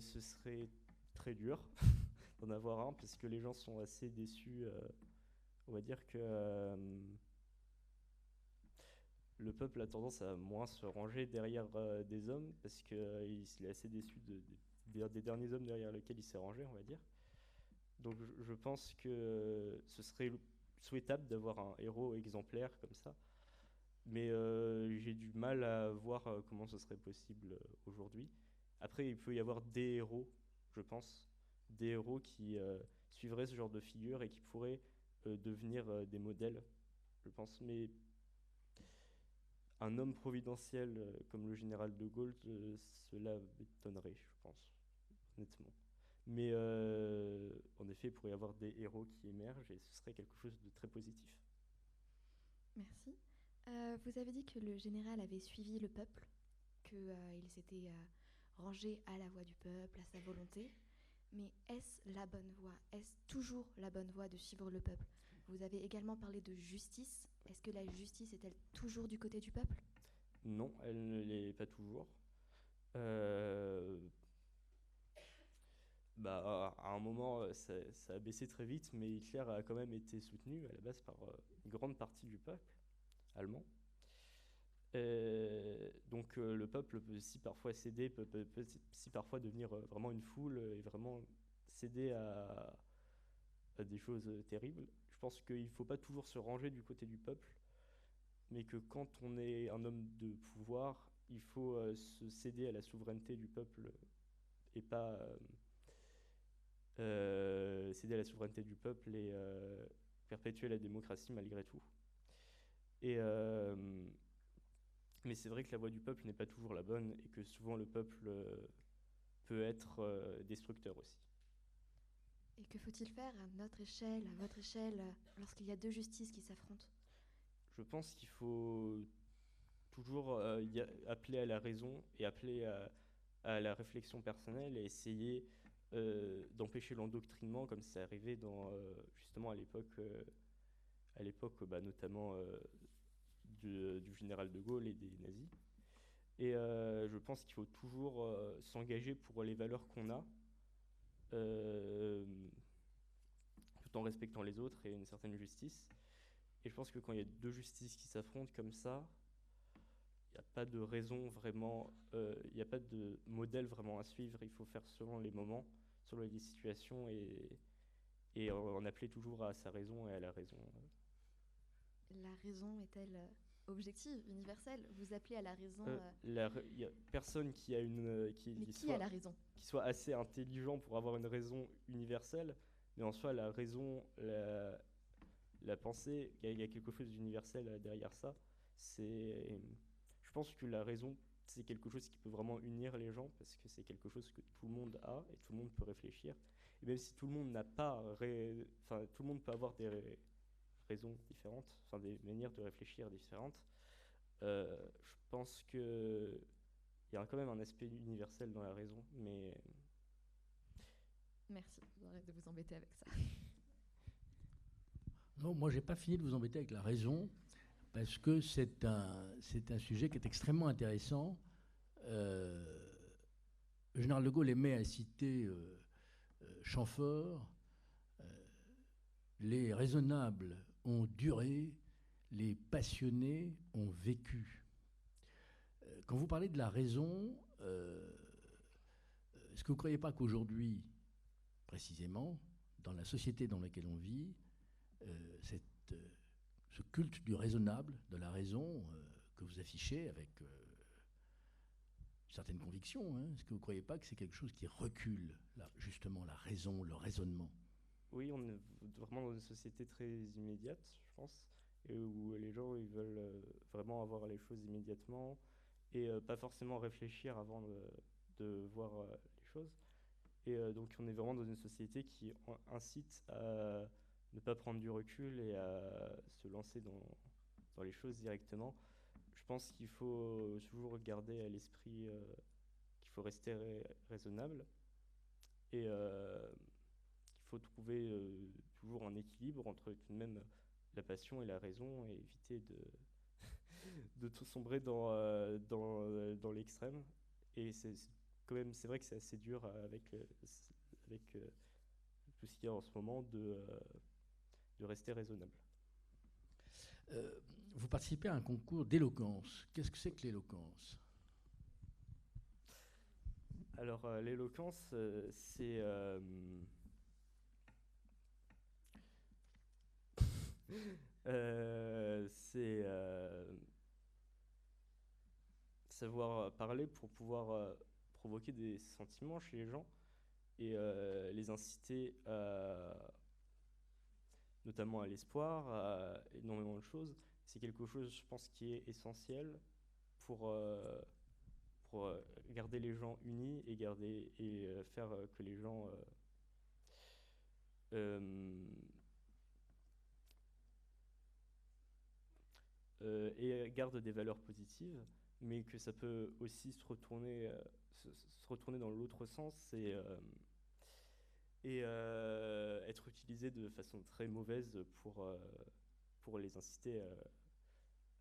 ce serait très dur d'en avoir un, parce que les gens sont assez déçus. On va dire que le peuple a tendance à moins se ranger derrière des hommes, parce qu'il est assez déçu des derniers hommes derrière lesquels il s'est rangé, on va dire. Donc je pense que ce serait souhaitable d'avoir un héros exemplaire comme ça, mais j'ai du mal à voir comment ce serait possible aujourd'hui. Après, il peut y avoir des héros, je pense, des héros qui suivraient ce genre de figure et qui pourraient devenir des modèles, je pense. Mais un homme providentiel comme le général de Gaulle, cela m'étonnerait, je pense, honnêtement. Mais en effet, il pourrait y avoir des héros qui émergent et ce serait quelque chose de très positif. Merci. Vous avez dit que le général avait suivi le peuple, qu'il s'était rangé à la voix du peuple, à sa volonté. Mais est-ce la bonne voie? Est-ce toujours la bonne voie de suivre le peuple? Vous avez également parlé de justice. Est-ce que la justice est-elle toujours du côté du peuple? Non, elle ne l'est pas toujours. à un moment, ça a baissé très vite, mais Hitler a quand même été soutenu à la base par une grande partie du peuple allemand. Donc le peuple peut aussi parfois céder, peut aussi parfois devenir vraiment une foule et vraiment céder à des choses terribles. Je pense qu'il ne faut pas toujours se ranger du côté du peuple, mais que quand on est un homme de pouvoir, il faut se céder à la souveraineté du peuple et pas céder à la souveraineté du peuple et perpétuer la démocratie malgré tout. Mais c'est vrai que la voix du peuple n'est pas toujours la bonne et que souvent le peuple peut être destructeur aussi. Et que faut-il faire à notre échelle, à votre échelle, lorsqu'il y a deux justices qui s'affrontent? Je pense qu'il faut toujours appeler à la raison et appeler à la réflexion personnelle et essayer d'empêcher l'endoctrinement comme c'est arrivé justement à l'époque notamment du général de Gaulle et des nazis. Et je pense qu'il faut toujours s'engager pour les valeurs qu'on a, tout en respectant les autres et une certaine justice. Et je pense que quand il y a deux justices qui s'affrontent comme ça, il n'y a pas de raison vraiment, il n'y a pas de modèle vraiment à suivre. Il faut faire selon les moments, selon les situations et en appeler toujours à sa raison et à la raison. La raison est-elle objective, universelle? Vous appelez à la raison... Il n'y a personne qui a a la raison? Qui soit assez intelligent pour avoir une raison universelle, mais en soi, la raison, la pensée, il y a quelque chose d'universel derrière ça. Je pense que la raison, c'est quelque chose qui peut vraiment unir les gens, parce que c'est quelque chose que tout le monde a et tout le monde peut réfléchir. Et même si tout le monde n'a pas... tout le monde peut avoir des raisons différentes, enfin des manières de réfléchir différentes. Je pense qu'il y a quand même un aspect universel dans la raison, mais... Merci, vous arrêtez de vous embêter avec ça. Non, moi, j'ai pas fini de vous embêter avec la raison, parce que c'est un sujet qui est extrêmement intéressant. Le général de Gaulle aimait à citer Chamfort. Les raisonnables ont duré, les passionnés ont vécu. Quand vous parlez de la raison, est-ce que vous ne croyez pas qu'aujourd'hui, précisément, dans la société dans laquelle on vit, ce culte du raisonnable, de la raison, que vous affichez avec certaines convictions, hein, est-ce que vous ne croyez pas que c'est quelque chose qui recule, là, justement, la raison, le raisonnement? Oui, on est vraiment dans une société très immédiate, je pense, et où les gens ils veulent vraiment avoir les choses immédiatement et pas forcément réfléchir avant de voir les choses. Et donc on est vraiment dans une société qui incite à ne pas prendre du recul et à se lancer dans les choses directement. Je pense qu'il faut toujours garder à l'esprit qu'il faut rester raisonnable et qu'il faut trouver toujours un équilibre entre tout de même la passion et la raison et éviter de tout sombrer dans l'extrême. Et c'est vrai que c'est assez dur avec tout ce qu'il y a en ce moment de rester raisonnable. Vous participez à un concours d'éloquence. Qu'est-ce que c'est que l'éloquence? Alors, l'éloquence, c'est... c'est savoir parler pour pouvoir provoquer des sentiments chez les gens et les inciter notamment à l'espoir, à énormément de choses. C'est quelque chose, je pense, qui est essentiel pour garder les gens unis et faire que les gens et gardent des valeurs positives, mais que ça peut aussi se retourner dans l'autre sens et être utilisé de façon très mauvaise pour les inciter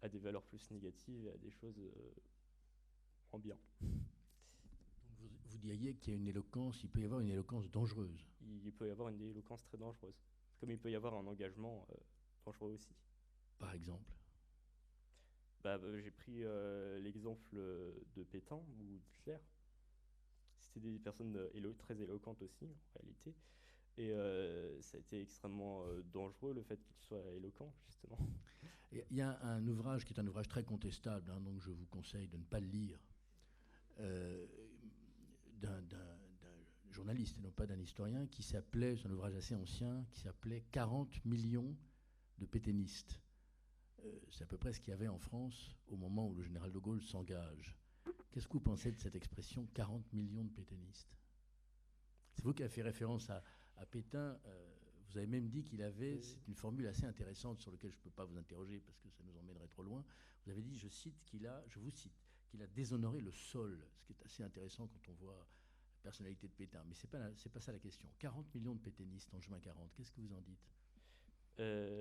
à des valeurs plus négatives et à des choses en bien. Vous diriez qu'il y a une éloquence, il peut y avoir une éloquence dangereuse. Il peut y avoir une éloquence très dangereuse, comme il peut y avoir un engagement dangereux aussi. Par exemple? J'ai pris l'exemple de Pétain ou d'Hitler. C'était des personnes très éloquentes aussi, en réalité. Et ça a été extrêmement dangereux, le fait qu'ils soient éloquents, justement. Il y a un ouvrage qui est un ouvrage très contestable, hein, donc je vous conseille de ne pas le lire, d'un journaliste, et non pas d'un historien, qui s'appelait, c'est un ouvrage assez ancien, qui s'appelait « 40 millions de pétainistes ». C'est à peu près ce qu'il y avait en France au moment où le général de Gaulle s'engage. Qu'est-ce que vous pensez de cette expression « 40 millions de pétainistes » ? C'est vous qui avez fait référence à Pétain. Vous avez même dit qu'il avait, c'est une formule assez intéressante sur laquelle je ne peux pas vous interroger parce que ça nous emmènerait trop loin. Vous avez dit, je vous cite, qu'il a déshonoré le sol, ce qui est assez intéressant quand on voit la personnalité de Pétain. Mais ce n'est pas ça la question. 40 millions de pétainistes en juin 40, qu'est-ce que vous en dites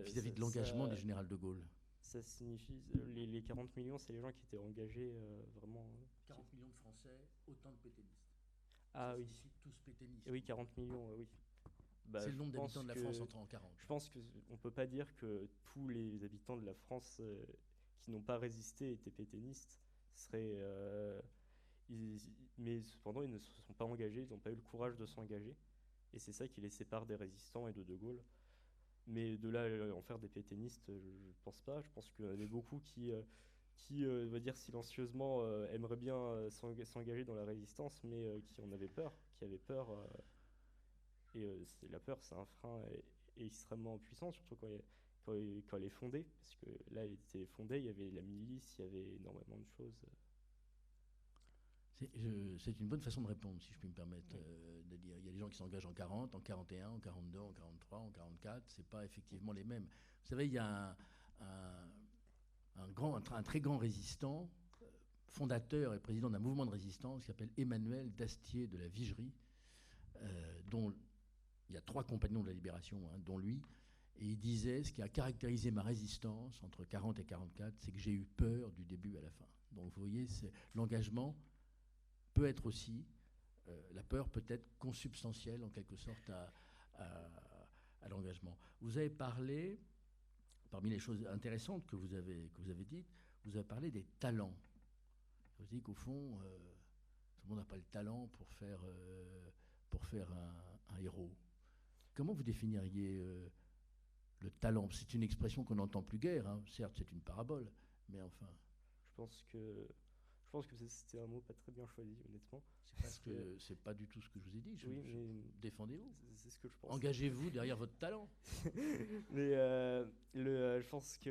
vis-à-vis de l'engagement du général de Gaulle? Ça signifie, les 40 millions, c'est les gens qui étaient engagés vraiment... 40 millions de Français, autant de pétainistes. Ah ça oui. signifie tous pétainistes. Oui, 40 millions, oui. C'est le nombre d'habitants de la France en 40. Je pense qu'on ne peut pas dire que tous les habitants de la France qui n'ont pas résisté étaient pétainistes. Mais cependant, ils ne se sont pas engagés, ils n'ont pas eu le courage de s'engager. Et c'est ça qui les sépare des résistants et de Gaulle. Mais de là à en faire des pétainistes, je ne pense pas. Je pense qu'il y en avait beaucoup qui on va dire silencieusement, aimeraient bien s'engager dans la résistance, mais qui en avaient peur, qui avaient peur. La peur, c'est un frein extrêmement puissant, surtout quand elle est fondée. Parce que là, elle était fondée, il y avait la milice, il y avait énormément de choses. C'est une bonne façon de répondre, si je puis me permettre de dire. Il y a des gens qui s'engagent en 40, en 41, en 42, en 43, en 44. Ce n'est pas effectivement les mêmes. Vous savez, il y a un très grand résistant, fondateur et président d'un mouvement de résistance qui s'appelle Emmanuel Dastier de la Vigerie, dont il y a 3 compagnons de la Libération, hein, dont lui. Et il disait, ce qui a caractérisé ma résistance entre 40 et 44, c'est que j'ai eu peur du début à la fin. Donc vous voyez, l'engagement peut être aussi, la peur peut être consubstantielle en quelque sorte à l'engagement. Vous avez parlé, parmi les choses intéressantes que vous avez dites, vous avez parlé des talents. Vous dites qu'au fond, tout le monde n'a pas le talent pour faire un héros. Comment vous définiriez le talent? C'est une expression qu'on n'entend plus guère, hein. Certes, c'est une parabole, mais enfin... Je pense que c'était un mot pas très bien choisi, honnêtement. C'est pas du tout ce que je vous ai dit. Défendez-vous. C'est ce que je pense. Engagez-vous derrière votre talent. Mais je pense que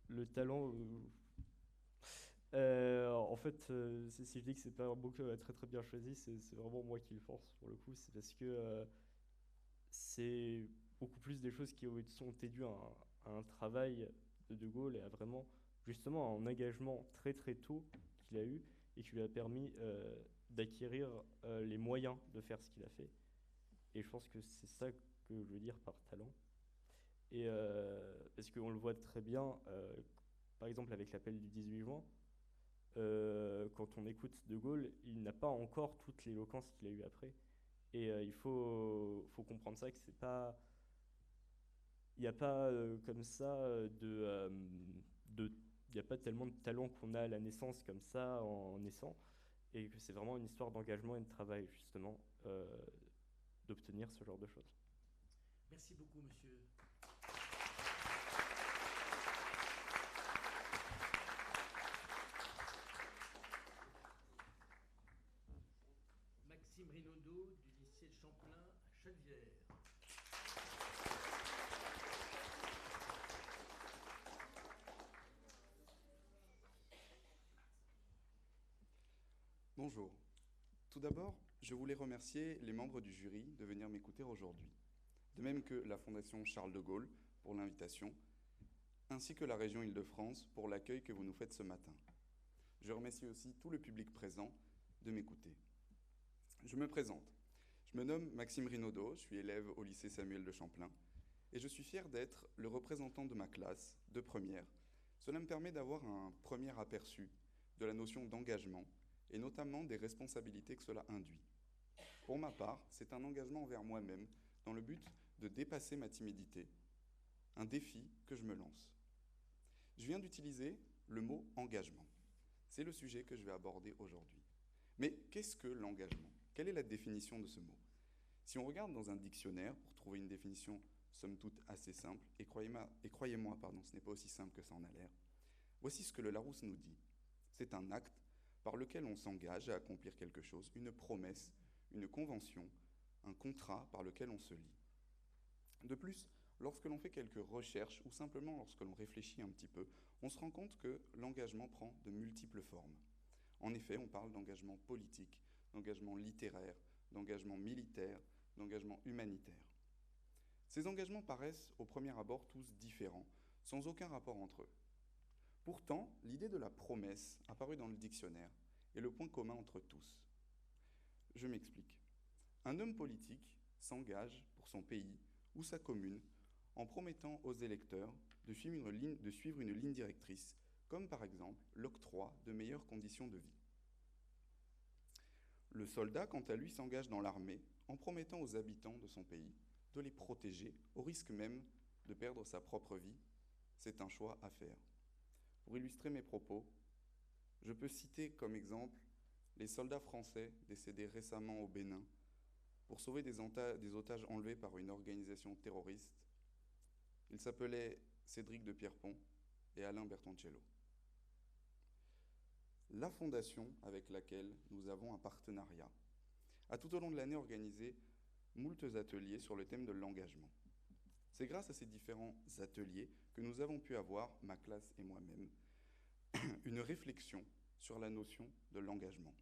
le talent... en fait, si je dis que c'est pas un mot très très bien choisi, c'est vraiment moi qui le pense pour le coup. C'est parce que c'est beaucoup plus des choses qui sont été dues à un travail de Gaulle et à vraiment justement un engagement très très tôt qu'il a eu et qui lui a permis d'acquérir les moyens de faire ce qu'il a fait. Et je pense que c'est ça que je veux dire par talent. Et parce qu'on le voit très bien, par exemple avec l'appel du 18 juin, quand on écoute De Gaulle, il n'a pas encore toute l'éloquence qu'il a eue après. Et il faut comprendre ça, que c'est pas... Il n'y a pas comme ça il n'y a pas tellement de talent qu'on a à la naissance comme ça en naissant, et que c'est vraiment une histoire d'engagement et de travail justement d'obtenir ce genre de choses. Merci beaucoup, monsieur. Maxime Rinaudot du lycée de Champlain à Chennevières. Bonjour. Tout d'abord, je voulais remercier les membres du jury de venir m'écouter aujourd'hui, de même que la Fondation Charles de Gaulle pour l'invitation, ainsi que la région Île-de-France pour l'accueil que vous nous faites ce matin. Je remercie aussi tout le public présent de m'écouter. Je me présente. Je me nomme Maxime Rinaudot, je suis élève au lycée Samuel de Champlain, et je suis fier d'être le représentant de ma classe de première. Cela me permet d'avoir un premier aperçu de la notion d'engagement et notamment des responsabilités que cela induit. Pour ma part, c'est un engagement envers moi-même dans le but de dépasser ma timidité, un défi que je me lance. Je viens d'utiliser le mot engagement. C'est le sujet que je vais aborder aujourd'hui. Mais qu'est-ce que l'engagement? Quelle est la définition de ce mot? Si on regarde dans un dictionnaire pour trouver une définition somme toute assez simple, et croyez-moi, ce n'est pas aussi simple que ça en a l'air, voici ce que le Larousse nous dit. C'est un acte par lequel on s'engage à accomplir quelque chose, une promesse, une convention, un contrat par lequel on se lie. De plus, lorsque l'on fait quelques recherches ou simplement lorsque l'on réfléchit un petit peu, on se rend compte que l'engagement prend de multiples formes. En effet, on parle d'engagement politique, d'engagement littéraire, d'engagement militaire, d'engagement humanitaire. Ces engagements paraissent au premier abord tous différents, sans aucun rapport entre eux. Pourtant, l'idée de la promesse apparue dans le dictionnaire est le point commun entre tous. Je m'explique. Un homme politique s'engage pour son pays ou sa commune en promettant aux électeurs de suivre une ligne directrice, comme par exemple l'octroi de meilleures conditions de vie. Le soldat, quant à lui, s'engage dans l'armée en promettant aux habitants de son pays de les protéger, au risque même de perdre sa propre vie. C'est un choix à faire. Pour illustrer mes propos, je peux citer comme exemple les soldats français décédés récemment au Bénin pour sauver des otages enlevés par une organisation terroriste. Ils s'appelaient Cédric de Pierrepont et Alain Bertoncello. La fondation avec laquelle nous avons un partenariat a tout au long de l'année organisé moultes ateliers sur le thème de l'engagement. C'est grâce à ces différents ateliers que nous avons pu avoir, ma classe et moi-même, une réflexion sur la notion de l'engagement.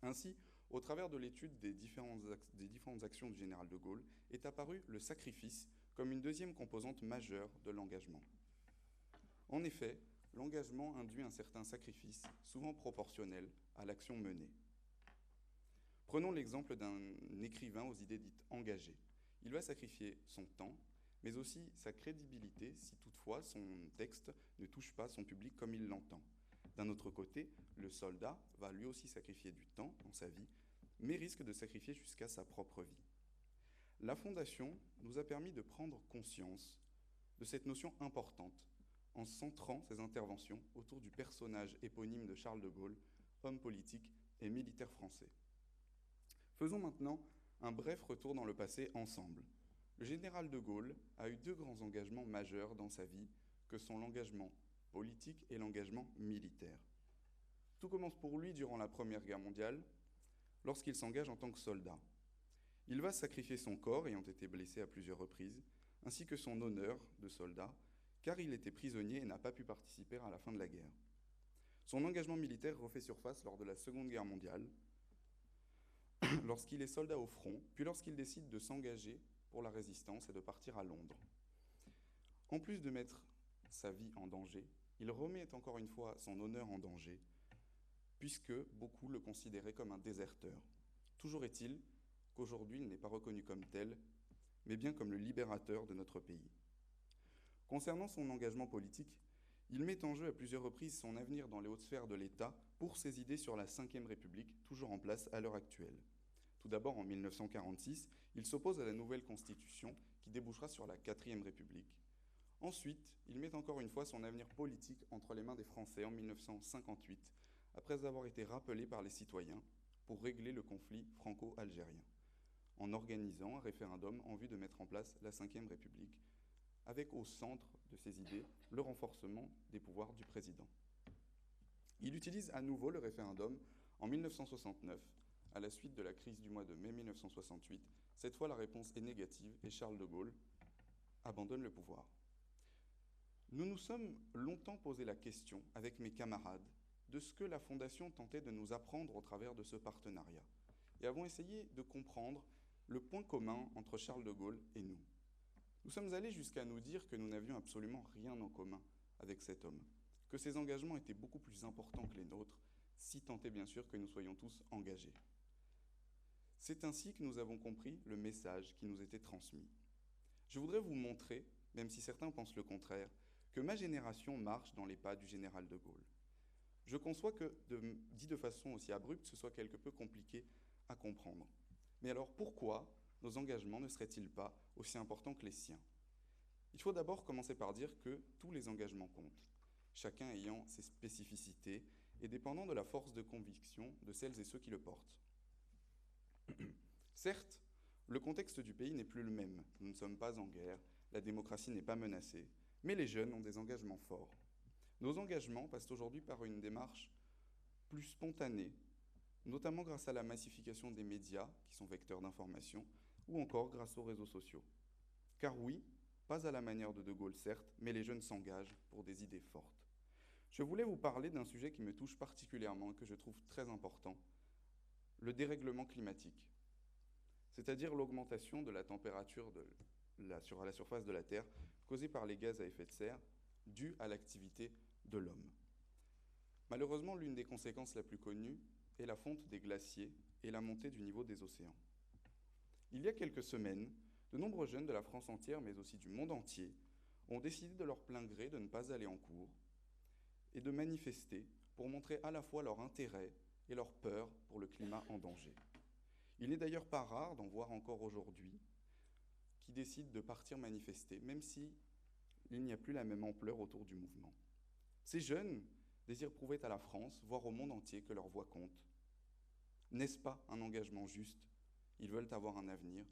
Ainsi, au travers de l'étude des différentes actions du général de Gaulle, est apparu le sacrifice comme une deuxième composante majeure de l'engagement. En effet, l'engagement induit un certain sacrifice, souvent proportionnel à l'action menée. Prenons l'exemple d'un écrivain aux idées dites engagées. Il va sacrifier son temps, mais aussi sa crédibilité si toutefois son texte ne touche pas son public comme il l'entend. D'un autre côté, le soldat va lui aussi sacrifier du temps dans sa vie, mais risque de sacrifier jusqu'à sa propre vie. La Fondation nous a permis de prendre conscience de cette notion importante en centrant ses interventions autour du personnage éponyme de Charles de Gaulle, homme politique et militaire français. Faisons maintenant un bref retour dans le passé ensemble. Le général de Gaulle a eu deux grands engagements majeurs dans sa vie, que sont l'engagement politique et l'engagement militaire. Tout commence pour lui durant la Première Guerre mondiale, lorsqu'il s'engage en tant que soldat. Il va sacrifier son corps, ayant été blessé à plusieurs reprises, ainsi que son honneur de soldat, car il était prisonnier et n'a pas pu participer à la fin de la guerre. Son engagement militaire refait surface lors de la Seconde Guerre mondiale, lorsqu'il est soldat au front, puis lorsqu'il décide de s'engager pour la résistance et de partir à Londres. En plus de mettre sa vie en danger, il remet encore une fois son honneur en danger, puisque beaucoup le considéraient comme un déserteur. Toujours est-il qu'aujourd'hui, il n'est pas reconnu comme tel, mais bien comme le libérateur de notre pays. Concernant son engagement politique, il met en jeu à plusieurs reprises son avenir dans les hautes sphères de l'État pour ses idées sur la Ve République, toujours en place à l'heure actuelle. Tout d'abord, en 1946, il s'oppose à la nouvelle Constitution qui débouchera sur la IVe République. Ensuite, il met encore une fois son avenir politique entre les mains des Français en 1958, après avoir été rappelé par les citoyens pour régler le conflit franco-algérien, en organisant un référendum en vue de mettre en place la Ve République, avec au centre de ses idées le renforcement des pouvoirs du président. Il utilise à nouveau le référendum en 1969, à la suite de la crise du mois de mai 1968. Cette fois, la réponse est négative et Charles de Gaulle abandonne le pouvoir. Nous nous sommes longtemps posé la question, avec mes camarades, de ce que la Fondation tentait de nous apprendre au travers de ce partenariat, et avons essayé de comprendre le point commun entre Charles de Gaulle et nous. Nous sommes allés jusqu'à nous dire que nous n'avions absolument rien en commun avec cet homme, que ses engagements étaient beaucoup plus importants que les nôtres, si tant est bien sûr que nous soyons tous engagés. C'est ainsi que nous avons compris le message qui nous était transmis. Je voudrais vous montrer, même si certains pensent le contraire, que ma génération marche dans les pas du général de Gaulle. Je conçois que, dit de façon aussi abrupte, ce soit quelque peu compliqué à comprendre. Mais alors pourquoi nos engagements ne seraient-ils pas aussi importants que les siens? Il faut d'abord commencer par dire que tous les engagements comptent, chacun ayant ses spécificités et dépendant de la force de conviction de celles et ceux qui le portent. Certes, le contexte du pays n'est plus le même. Nous ne sommes pas en guerre, la démocratie n'est pas menacée, mais les jeunes ont des engagements forts. Nos engagements passent aujourd'hui par une démarche plus spontanée, notamment grâce à la massification des médias, qui sont vecteurs d'information, ou encore grâce aux réseaux sociaux. Car oui, pas à la manière de De Gaulle certes, mais les jeunes s'engagent pour des idées fortes. Je voulais vous parler d'un sujet qui me touche particulièrement et que je trouve très important, le dérèglement climatique, c'est-à-dire l'augmentation de la température sur la surface de la Terre causée par les gaz à effet de serre dus à l'activité de l'homme. Malheureusement, l'une des conséquences la plus connue est la fonte des glaciers et la montée du niveau des océans. Il y a quelques semaines, de nombreux jeunes de la France entière, mais aussi du monde entier, ont décidé de leur plein gré de ne pas aller en cours et de manifester pour montrer à la fois leur intérêt et leur peur pour le climat en danger. Il n'est d'ailleurs pas rare d'en voir encore aujourd'hui qui décident de partir manifester, même si il n'y a plus la même ampleur autour du mouvement. Ces jeunes désirent prouver à la France, voire au monde entier, que leur voix compte. N'est-ce pas un engagement juste? Ils veulent avoir un avenir,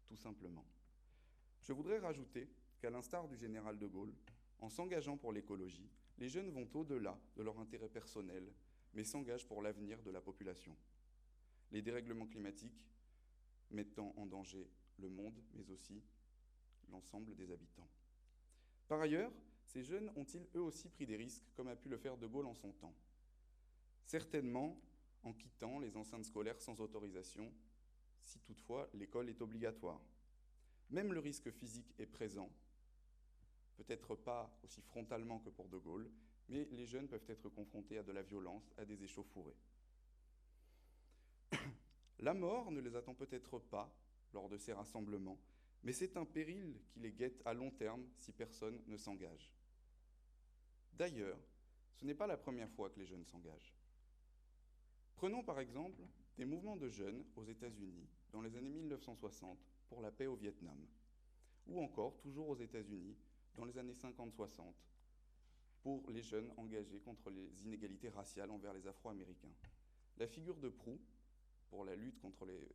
tout simplement. Je voudrais rajouter qu'à l'instar du général de Gaulle, en s'engageant pour l'écologie, les jeunes vont au-delà de leur intérêt personnel, mais s'engagent pour l'avenir de la population. Les dérèglements climatiques mettant en danger le monde, mais aussi l'ensemble des habitants. Par ailleurs, ces jeunes ont-ils eux aussi pris des risques, comme a pu le faire De Gaulle en son temps? Certainement en quittant les enceintes scolaires sans autorisation, si toutefois l'école est obligatoire. Même le risque physique est présent, peut-être pas aussi frontalement que pour De Gaulle, mais les jeunes peuvent être confrontés à de la violence, à des échauffourées. La mort ne les attend peut-être pas lors de ces rassemblements, mais c'est un péril qui les guette à long terme si personne ne s'engage. D'ailleurs, ce n'est pas la première fois que les jeunes s'engagent. Prenons par exemple des mouvements de jeunes aux États-Unis dans les années 1960 pour la paix au Vietnam, ou encore toujours aux États-Unis dans les années 50-60 pour les jeunes engagés contre les inégalités raciales envers les Afro-Américains. La figure de proue pour la lutte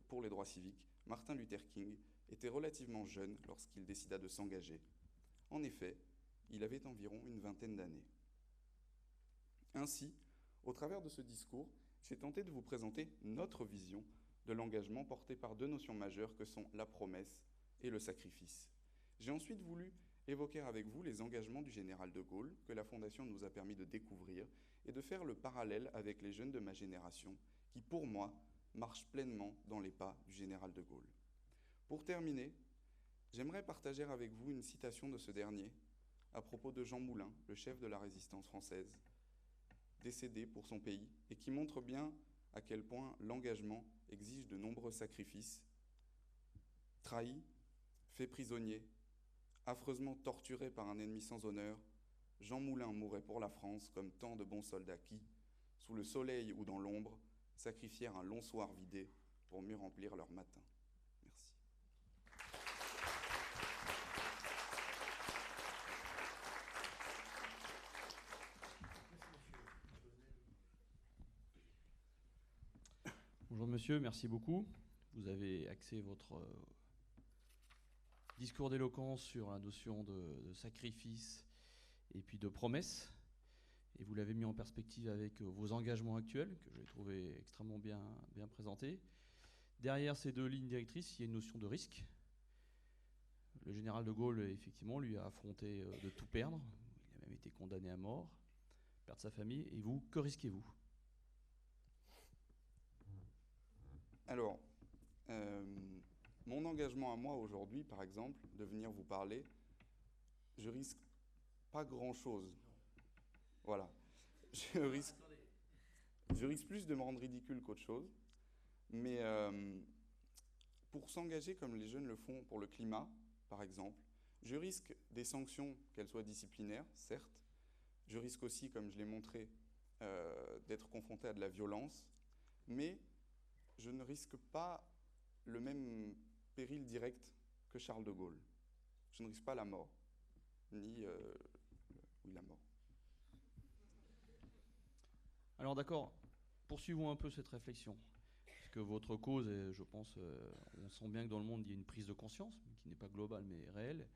pour les droits civiques, Martin Luther King, était relativement jeune lorsqu'il décida de s'engager. En effet, il avait environ une vingtaine d'années. Ainsi, au travers de ce discours, j'ai tenté de vous présenter notre vision de l'engagement porté par deux notions majeures que sont la promesse et le sacrifice. J'ai ensuite voulu évoquer avec vous les engagements du général de Gaulle que la Fondation nous a permis de découvrir et de faire le parallèle avec les jeunes de ma génération qui, pour moi, marchent pleinement dans les pas du général de Gaulle. Pour terminer, j'aimerais partager avec vous une citation de ce dernier à propos de Jean Moulin, le chef de la résistance française, décédé pour son pays et qui montre bien à quel point l'engagement exige de nombreux sacrifices. Trahi, fait prisonnier, affreusement torturé par un ennemi sans honneur, Jean Moulin mourait pour la France comme tant de bons soldats qui, sous le soleil ou dans l'ombre, sacrifièrent un long soir vidé pour mieux remplir leur matin. Merci. Bonjour monsieur, merci beaucoup. Vous avez axé votre discours d'éloquence sur la notion de sacrifice et puis de promesse. Et vous l'avez mis en perspective avec vos engagements actuels, que j'ai trouvé extrêmement bien présentés. Derrière ces deux lignes directrices, il y a une notion de risque. Le général de Gaulle, effectivement, lui a affronté de tout perdre. Il a même été condamné à mort, perdre sa famille. Et vous, que risquez-vous? Alors, mon engagement à moi aujourd'hui, par exemple, de venir vous parler, je risque pas grand-chose. Voilà. Je risque plus de me rendre ridicule qu'autre chose. Mais pour s'engager comme les jeunes le font pour le climat, par exemple, je risque des sanctions, qu'elles soient disciplinaires, certes. Je risque aussi, comme je l'ai montré, d'être confronté à de la violence, mais je ne risque pas le même péril direct que Charles de Gaulle. Je ne risque pas la mort, ni la mort. Alors d'accord, poursuivons un peu cette réflexion. Parce que votre cause, est, je pense, on sent bien que dans le monde, il y a une prise de conscience, qui n'est pas globale mais réelle.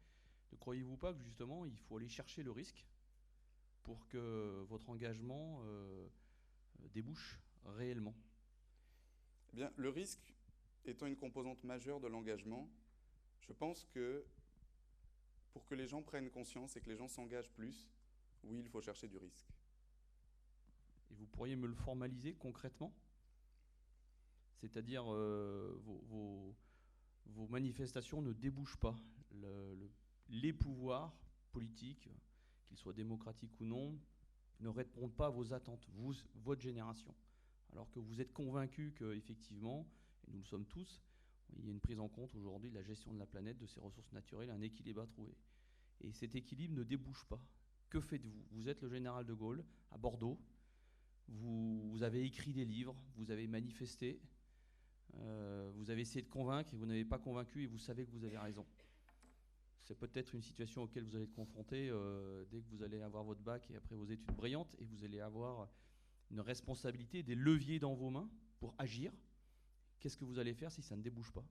Ne croyez-vous pas que justement, il faut aller chercher le risque pour que votre engagement débouche réellement? Eh bien, le risque étant une composante majeure de l'engagement, je pense que pour que les gens prennent conscience et que les gens s'engagent plus, oui, il faut chercher du risque. Et vous pourriez me le formaliser concrètement? C'est-à-dire vos manifestations ne débouchent pas. Les pouvoirs politiques, qu'ils soient démocratiques ou non, ne répondent pas à vos attentes, votre génération. Alors que vous êtes convaincus qu'effectivement, et nous le sommes tous, il y a une prise en compte aujourd'hui de la gestion de la planète, de ses ressources naturelles, un équilibre à trouver. Et cet équilibre ne débouche pas. Que faites-vous? Vous êtes le général de Gaulle à Bordeaux, vous avez écrit des livres, vous avez manifesté, vous avez essayé de convaincre et vous n'avez pas convaincu et vous savez que vous avez raison. C'est peut-être une situation auquel vous allez être confronté dès que vous allez avoir votre bac et après vos études brillantes et vous allez avoir une responsabilité, des leviers dans vos mains pour agir. Qu'est-ce que vous allez faire si ça ne débouche pas?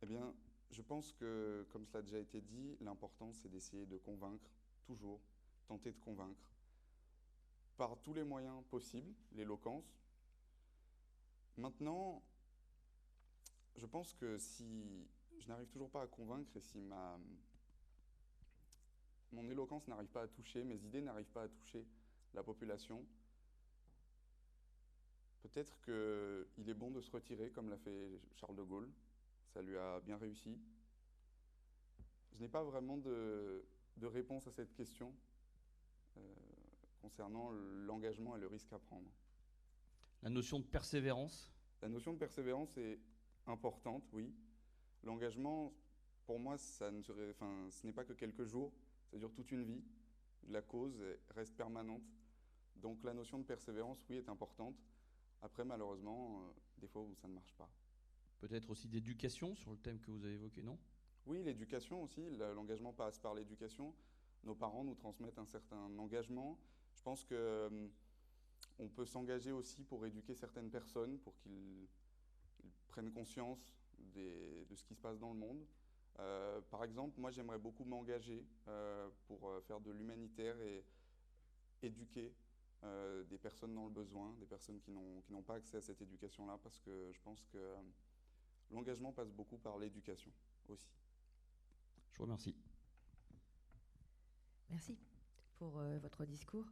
Eh bien, je pense que, comme cela a déjà été dit, l'important c'est d'essayer de convaincre, toujours, tenter de convaincre, par tous les moyens possibles, l'éloquence. Maintenant, je pense que si je n'arrive toujours pas à convaincre et si mon éloquence n'arrive pas à toucher, mes idées n'arrivent pas à toucher la population, peut-être qu'il est bon de se retirer comme l'a fait Charles de Gaulle. Ça lui a bien réussi. Je n'ai pas vraiment de réponse à cette question concernant l'engagement et le risque à prendre. La notion de persévérance? La notion de persévérance est importante, oui. L'engagement, pour moi, ce n'est pas que quelques jours, ça dure toute une vie. La cause reste permanente. Donc la notion de persévérance, oui, est importante. Après, malheureusement, des fois où ça ne marche pas. Peut-être aussi d'éducation sur le thème que vous avez évoqué, non? Oui, l'éducation aussi. L'engagement passe par l'éducation. Nos parents nous transmettent un certain engagement. Je pense qu'on peut s'engager aussi pour éduquer certaines personnes, pour qu'ils prennent conscience de ce qui se passe dans le monde. Par exemple, moi j'aimerais beaucoup m'engager pour faire de l'humanitaire et éduquer des personnes dans le besoin, des personnes qui n'ont pas accès à cette éducation-là, parce que je pense que l'engagement passe beaucoup par l'éducation aussi. Je vous remercie. Merci pour votre discours.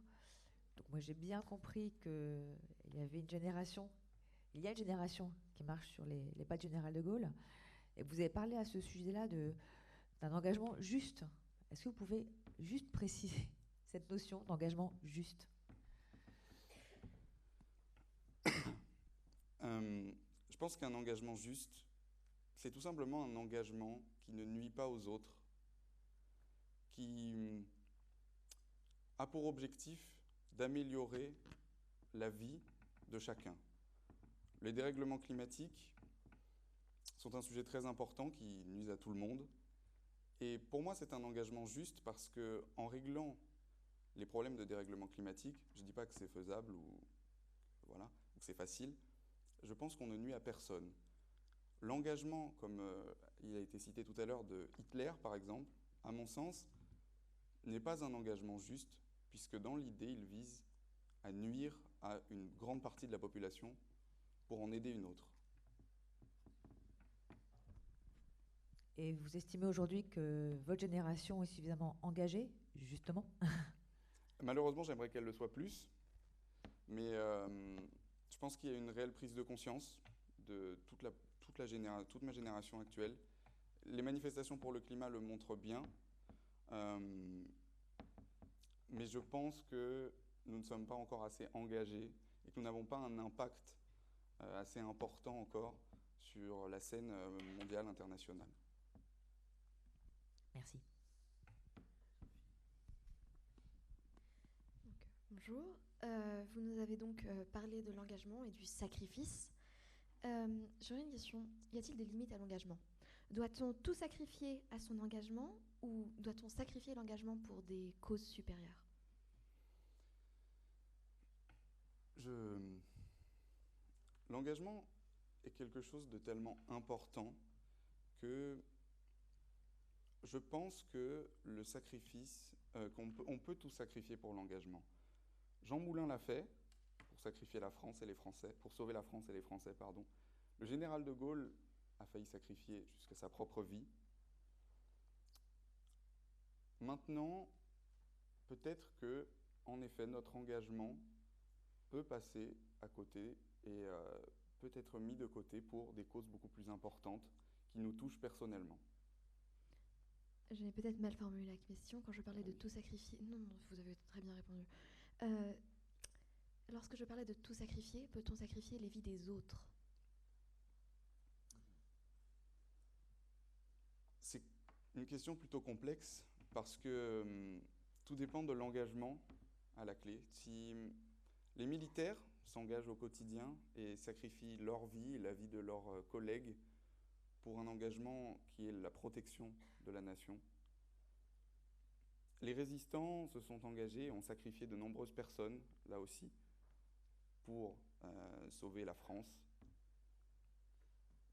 Donc moi j'ai bien compris qu'il y avait une génération, il y a une génération qui marche sur les pas du général de Gaulle. Et vous avez parlé à ce sujet-là d'un engagement juste. Est-ce que vous pouvez juste préciser cette notion d'engagement juste? Je pense qu'un engagement juste, c'est tout simplement un engagement qui ne nuit pas aux autres, qui a pour objectif d'améliorer la vie de chacun. Les dérèglements climatiques sont un sujet très important qui nuise à tout le monde. Et pour moi, c'est un engagement juste parce qu'en réglant les problèmes de dérèglement climatique, je ne dis pas que c'est faisable ou que c'est facile, je pense qu'on ne nuit à personne. L'engagement, comme il a été cité tout à l'heure, de Hitler, par exemple, à mon sens, n'est pas un engagement juste, puisque dans l'idée, il vise à nuire à une grande partie de la population pour en aider une autre. Et vous estimez aujourd'hui que votre génération est suffisamment engagée, justement? Malheureusement, j'aimerais qu'elle le soit plus, mais je pense qu'il y a une réelle prise de conscience de toute ma génération actuelle. Les manifestations pour le climat le montrent bien, mais je pense que nous ne sommes pas encore assez engagés et que nous n'avons pas un impact assez important encore sur la scène mondiale, internationale. Merci. Bonjour, Vous nous avez donc parlé de l'engagement et du sacrifice. J'aurais une question. Y a-t-il des limites à l'engagement? Doit-on tout sacrifier à son engagement ou doit-on sacrifier l'engagement pour des causes supérieures? L'engagement est quelque chose de tellement important que je pense que le sacrifice, on peut tout sacrifier pour l'engagement. Jean Moulin l'a fait pour sacrifier la France et les Français, pour sauver la France et les Français, pardon. Le général de Gaulle a failli sacrifier jusqu'à sa propre vie. Maintenant, peut-être que, en effet, notre engagement peut passer à côté et peut être mis de côté pour des causes beaucoup plus importantes qui nous touchent personnellement. J'ai peut-être mal formulé la question quand je parlais de tout sacrifier. Non, vous avez très bien répondu. Lorsque je parlais de tout sacrifier, peut-on sacrifier les vies des autres? C'est une question plutôt complexe parce que tout dépend de l'engagement à la clé. Si les militaires s'engagent au quotidien et sacrifient leur vie et la vie de leurs collègues pour un engagement qui est la protection de la nation, les résistants se sont engagés et ont sacrifié de nombreuses personnes, là aussi, pour sauver la France.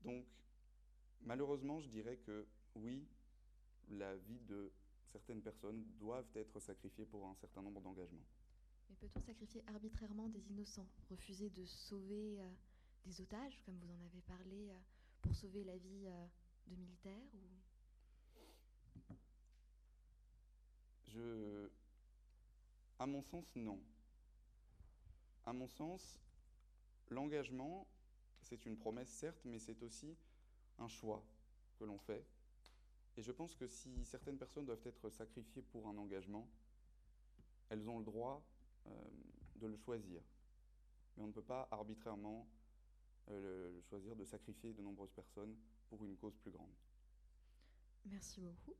Donc, malheureusement, je dirais que oui, la vie de certaines personnes doivent être sacrifiées pour un certain nombre d'engagements. Mais peut-on sacrifier arbitrairement des innocents, refuser de sauver des otages, comme vous en avez parlé, pour sauver la vie de militaires ou... À mon sens, non. À mon sens, l'engagement, c'est une promesse, certes, mais c'est aussi un choix que l'on fait. Et je pense que si certaines personnes doivent être sacrifiées pour un engagement, elles ont le droit de le choisir. Mais on ne peut pas arbitrairement choisir de sacrifier de nombreuses personnes pour une cause plus grande. Merci beaucoup.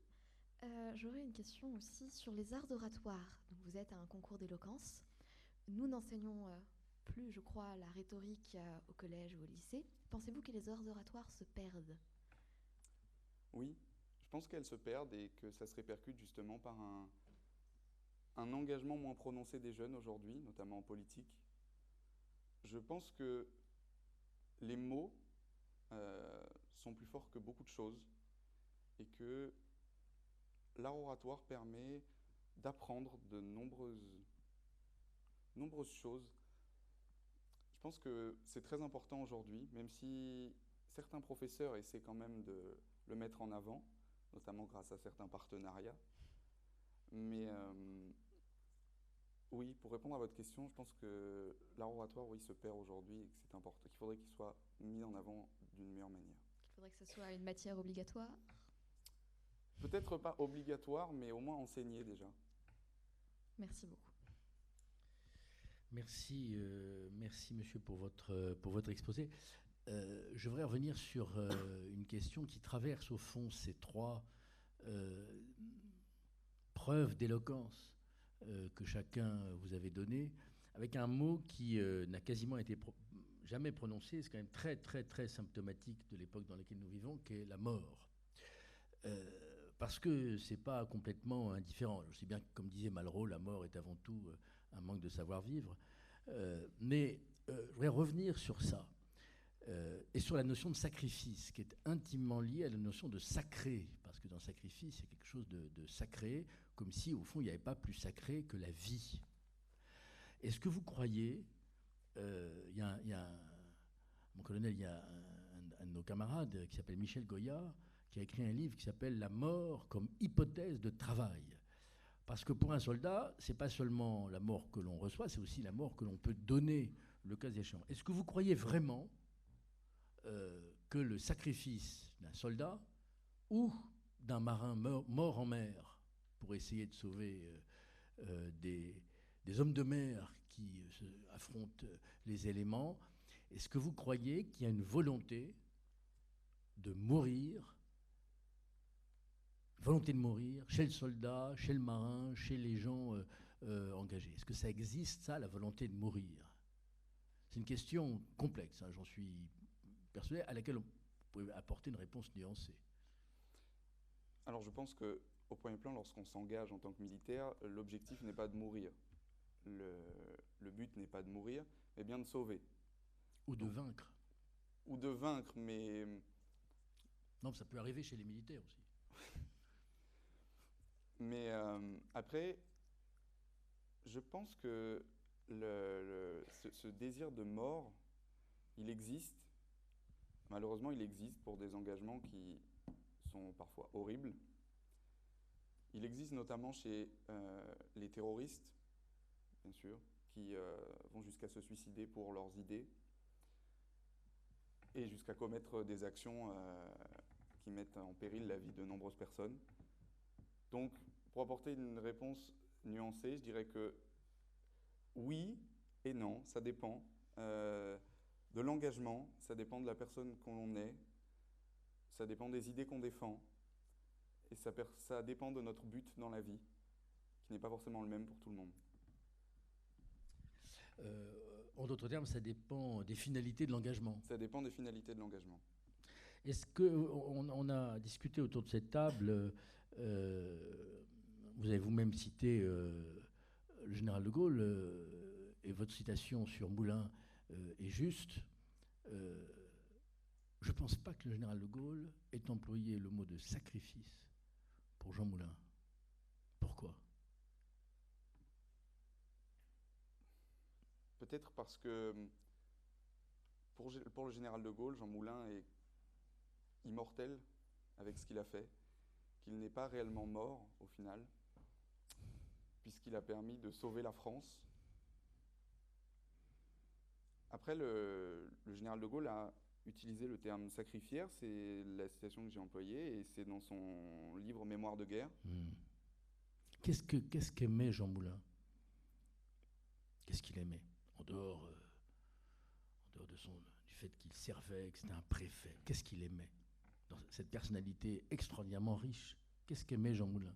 J'aurais une question aussi sur les arts oratoires. Donc vous êtes à un concours d'éloquence. Nous n'enseignons plus, je crois, la rhétorique au collège ou au lycée. Pensez-vous que les arts oratoires se perdent? Oui, je pense qu'elles se perdent et que ça se répercute justement par un engagement moins prononcé des jeunes aujourd'hui, notamment en politique. Je pense que les mots sont plus forts que beaucoup de choses et que l'art oratoire permet d'apprendre de nombreuses choses. Je pense que c'est très important aujourd'hui, même si certains professeurs essaient quand même de le mettre en avant, notamment grâce à certains partenariats. Mais oui, pour répondre à votre question, je pense que l'art oratoire, oui, se perd aujourd'hui et que c'est important, qu'il faudrait qu'il soit mis en avant d'une meilleure manière. Il faudrait que ce soit une matière obligatoire? Peut-être pas obligatoire, mais au moins enseigné déjà. Merci beaucoup. Merci, merci monsieur pour votre exposé. Je voudrais revenir sur une question qui traverse au fond ces trois preuves d'éloquence que chacun vous avait données, avec un mot qui n'a quasiment été jamais prononcé. C'est quand même très très très symptomatique de l'époque dans laquelle nous vivons, qui est la mort. Parce que c'est pas complètement indifférent. Je sais bien que, comme disait Malraux, la mort est avant tout un manque de savoir-vivre. Mais je voudrais revenir sur ça et sur la notion de sacrifice, qui est intimement liée à la notion de sacré. Parce que dans le sacrifice, il y a quelque chose de sacré, comme si, au fond, il n'y avait pas plus sacré que la vie. Est-ce que vous croyez... mon colonel, il y a un de nos camarades qui s'appelle Michel Goya, qui a écrit un livre qui s'appelle « La mort comme hypothèse de travail ». Parce que pour un soldat, ce n'est pas seulement la mort que l'on reçoit, c'est aussi la mort que l'on peut donner, le cas échéant. Est-ce que vous croyez vraiment que le sacrifice d'un soldat ou d'un marin mort en mer pour essayer de sauver des hommes de mer qui affrontent les éléments, est-ce que vous croyez qu'il y a une volonté de mourir chez le soldat, chez le marin, chez les gens engagé? Est-ce que ça existe, ça, la volonté de mourir? C'est une question complexe, hein, j'en suis persuadé, à laquelle on peut apporter une réponse nuancée. Alors je pense qu'au premier plan, lorsqu'on s'engage en tant que militaire, l'objectif n'est pas de mourir. Le but n'est pas de mourir, mais bien de sauver. Ou de vaincre. Ou de vaincre, mais... Non, ça peut arriver chez les militaires aussi. Mais après, je pense que ce désir de mort, il existe. Malheureusement, il existe pour des engagements qui sont parfois horribles. Il existe notamment chez les terroristes, bien sûr, qui vont jusqu'à se suicider pour leurs idées et jusqu'à commettre des actions qui mettent en péril la vie de nombreuses personnes. Donc, pour apporter une réponse nuancée, je dirais que oui et non, ça dépend de l'engagement, ça dépend de la personne qu'on est, ça dépend des idées qu'on défend, et ça dépend de notre but dans la vie, qui n'est pas forcément le même pour tout le monde. En d'autres termes, ça dépend des finalités de l'engagement. Ça dépend des finalités de l'engagement. Est-ce qu'on a discuté autour de cette table, vous avez vous-même cité le général de Gaulle, et votre citation sur Moulin est juste. Je ne pense pas que le général de Gaulle ait employé le mot de sacrifice pour Jean Moulin. Pourquoi? Peut-être parce que pour le général de Gaulle, Jean Moulin est immortel avec ce qu'il a fait, qu'il n'est pas réellement mort au final, puisqu'il a permis de sauver la France. Après, le général de Gaulle a utilisé le terme sacrifière, c'est la citation que j'ai employée, et c'est dans son livre Mémoires de guerre. Qu'est-ce qu'aimait Jean Moulin? Qu'est-ce qu'il aimait en dehors du fait qu'il servait, que c'était un préfet? Qu'est-ce qu'il aimait dans cette personnalité extraordinairement riche? Qu'est-ce qu'aimait Jean Moulin?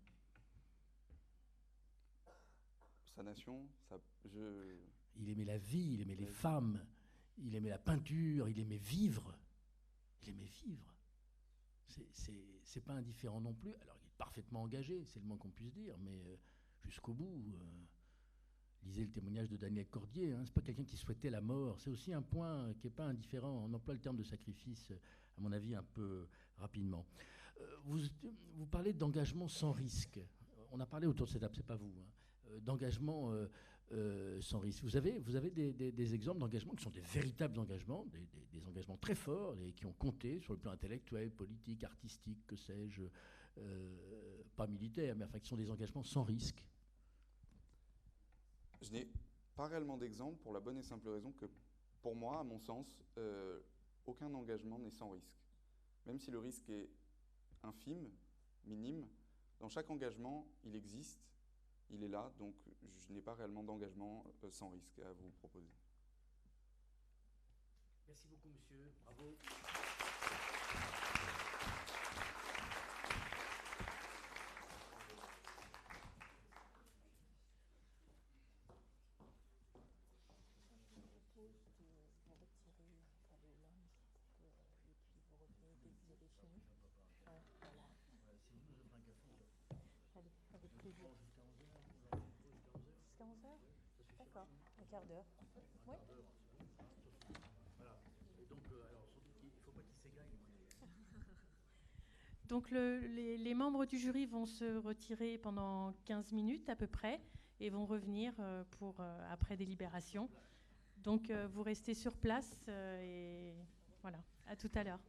Sa nation, Il aimait la vie, il aimait les femmes, il aimait la peinture, il aimait vivre. Il aimait vivre. C'est pas indifférent non plus. Alors il est parfaitement engagé, c'est le moins qu'on puisse dire, mais jusqu'au bout. Lisez le témoignage de Daniel Cordier, hein, c'est pas quelqu'un qui souhaitait la mort. C'est aussi un point qui n'est pas indifférent. On emploie le terme de sacrifice, à mon avis, un peu rapidement. Vous parlez d'engagement sans risque. On a parlé autour de cette table, c'est pas vous, hein, d'engagement sans risque. Vous avez des exemples d'engagements qui sont des véritables engagements, des engagements très forts et qui ont compté sur le plan intellectuel, politique, artistique, que sais-je, pas militaire, mais enfin qui sont des engagements sans risque. Je n'ai pas réellement d'exemple pour la bonne et simple raison que, pour moi, à mon sens, aucun engagement n'est sans risque. Même si le risque est infime, minime, dans chaque engagement, il existe, il est là, donc je n'ai pas réellement d'engagement sans risque à vous proposer. Merci beaucoup, monsieur. Bravo. D'accord, un quart d'heure. Oui. Voilà. Donc, alors, surtout qu'il ne faut pas qu'il s'égagne. Donc, les membres du jury vont se retirer pendant 15 minutes à peu près et vont revenir pour après délibération. Donc, vous restez sur place et voilà, à tout à l'heure.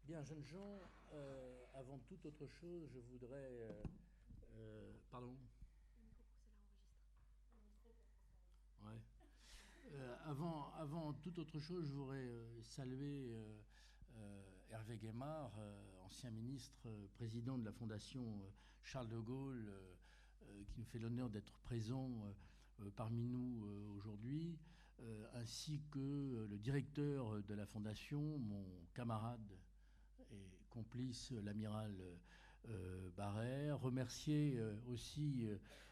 Bien, jeunes gens, avant toute autre chose, je voudrais... pardon. Ouais. Avant toute autre chose, je voudrais saluer Hervé Guémard, ancien ministre, président de la Fondation Charles de Gaulle, qui nous fait l'honneur d'être présent parmi nous aujourd'hui, ainsi que le directeur de la Fondation, mon camarade et complice, l'amiral Barrère. Remercier aussi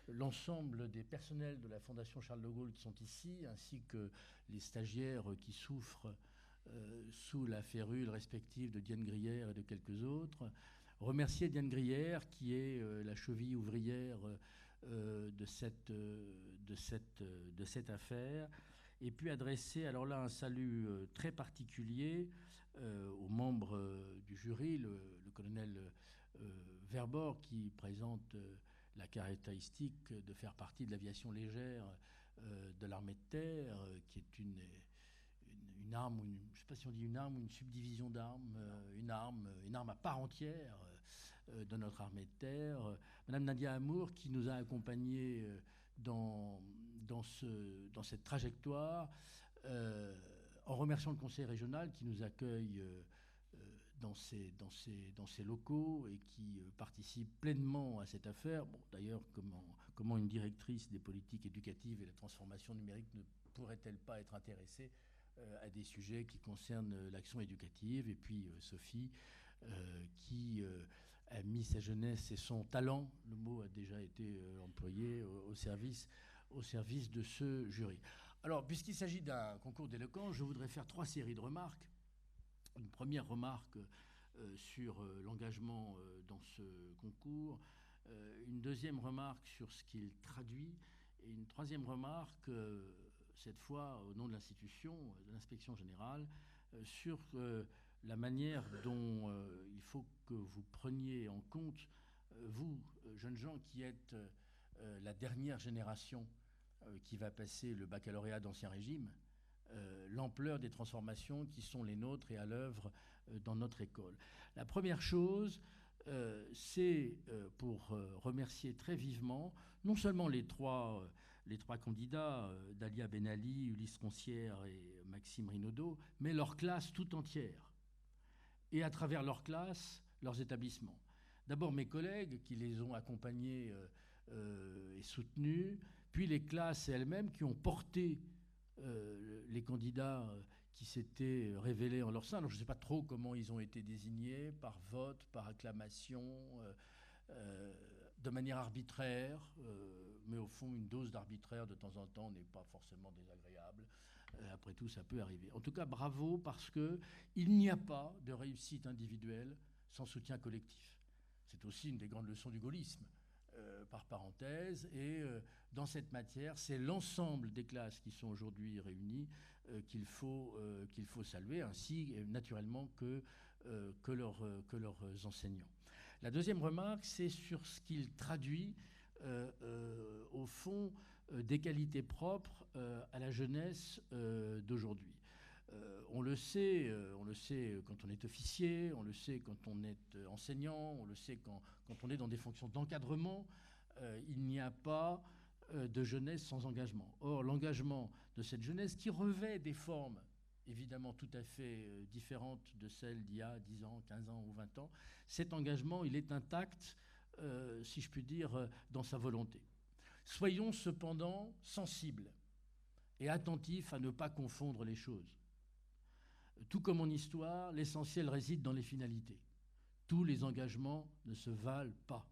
l'ensemble des personnels de la Fondation Charles de Gaulle qui sont ici, ainsi que les stagiaires qui souffrent sous la férule respective de Diane Grière et de quelques autres. Remercier Diane Grière, qui est la cheville ouvrière de cette affaire, et puis adresser alors là un salut très particulier aux membres du jury, le colonel Verbord, qui présente la caractéristique de faire partie de l'aviation légère de l'armée de terre, qui est une arme, je ne sais pas si on dit une arme ou une subdivision d'armes, une arme à part entière de notre armée de terre. Madame Nadia Amour, qui nous a accompagnés dans cette trajectoire, en remerciant le conseil régional qui nous accueille dans ces locaux et qui participe pleinement à cette affaire. Bon, d'ailleurs, comment une directrice des politiques éducatives et de la transformation numérique ne pourrait-elle pas être intéressée à des sujets qui concernent l'action éducative? Et puis Sophie, qui a mis sa jeunesse et son talent, le mot a déjà été employé, au service de ce jury. Alors, puisqu'il s'agit d'un concours d'éloquence, je voudrais faire 3 séries de remarques. Une première remarque sur l'engagement dans ce concours, une deuxième remarque sur ce qu'il traduit, et une troisième remarque, cette fois au nom de l'institution, de l'inspection générale, sur la manière dont il faut que vous preniez en compte, vous, jeunes gens qui êtes la dernière génération qui va passer le baccalauréat d'Ancien Régime, l'ampleur des transformations qui sont les nôtres et à l'œuvre dans notre école. La première chose, c'est pour remercier très vivement non seulement les trois candidats, Dalia Benali, Ulysse Roncière et Maxime Rinaudot, mais leur classe tout entière, et à travers leur classe, leurs établissements. D'abord mes collègues qui les ont accompagnés et soutenus, puis les classes elles-mêmes qui ont porté les candidats qui s'étaient révélés en leur sein. Alors je ne sais pas trop comment ils ont été désignés, par vote, par acclamation, de manière arbitraire, mais au fond une dose d'arbitraire de temps en temps n'est pas forcément désagréable. Après tout, ça peut arriver. En tout cas, bravo, parce qu'il n'y a pas de réussite individuelle sans soutien collectif. C'est aussi une des grandes leçons du gaullisme. Par parenthèse, et dans cette matière, c'est l'ensemble des classes qui sont aujourd'hui réunies qu'il faut saluer, ainsi naturellement que leurs enseignants. La deuxième remarque, c'est sur ce qu'il traduit au fond des qualités propres à la jeunesse d'aujourd'hui. On le sait quand on est officier, on le sait quand on est enseignant, on le sait quand on est dans des fonctions d'encadrement. Il n'y a pas de jeunesse sans engagement. Or, l'engagement de cette jeunesse, qui revêt des formes évidemment tout à fait différentes de celles d'il y a 10 ans, 15 ans ou 20 ans, cet engagement, il est intact, si je puis dire, dans sa volonté. Soyons cependant sensibles et attentifs à ne pas confondre les choses. Tout comme en histoire, l'essentiel réside dans les finalités. Tous les engagements ne se valent pas.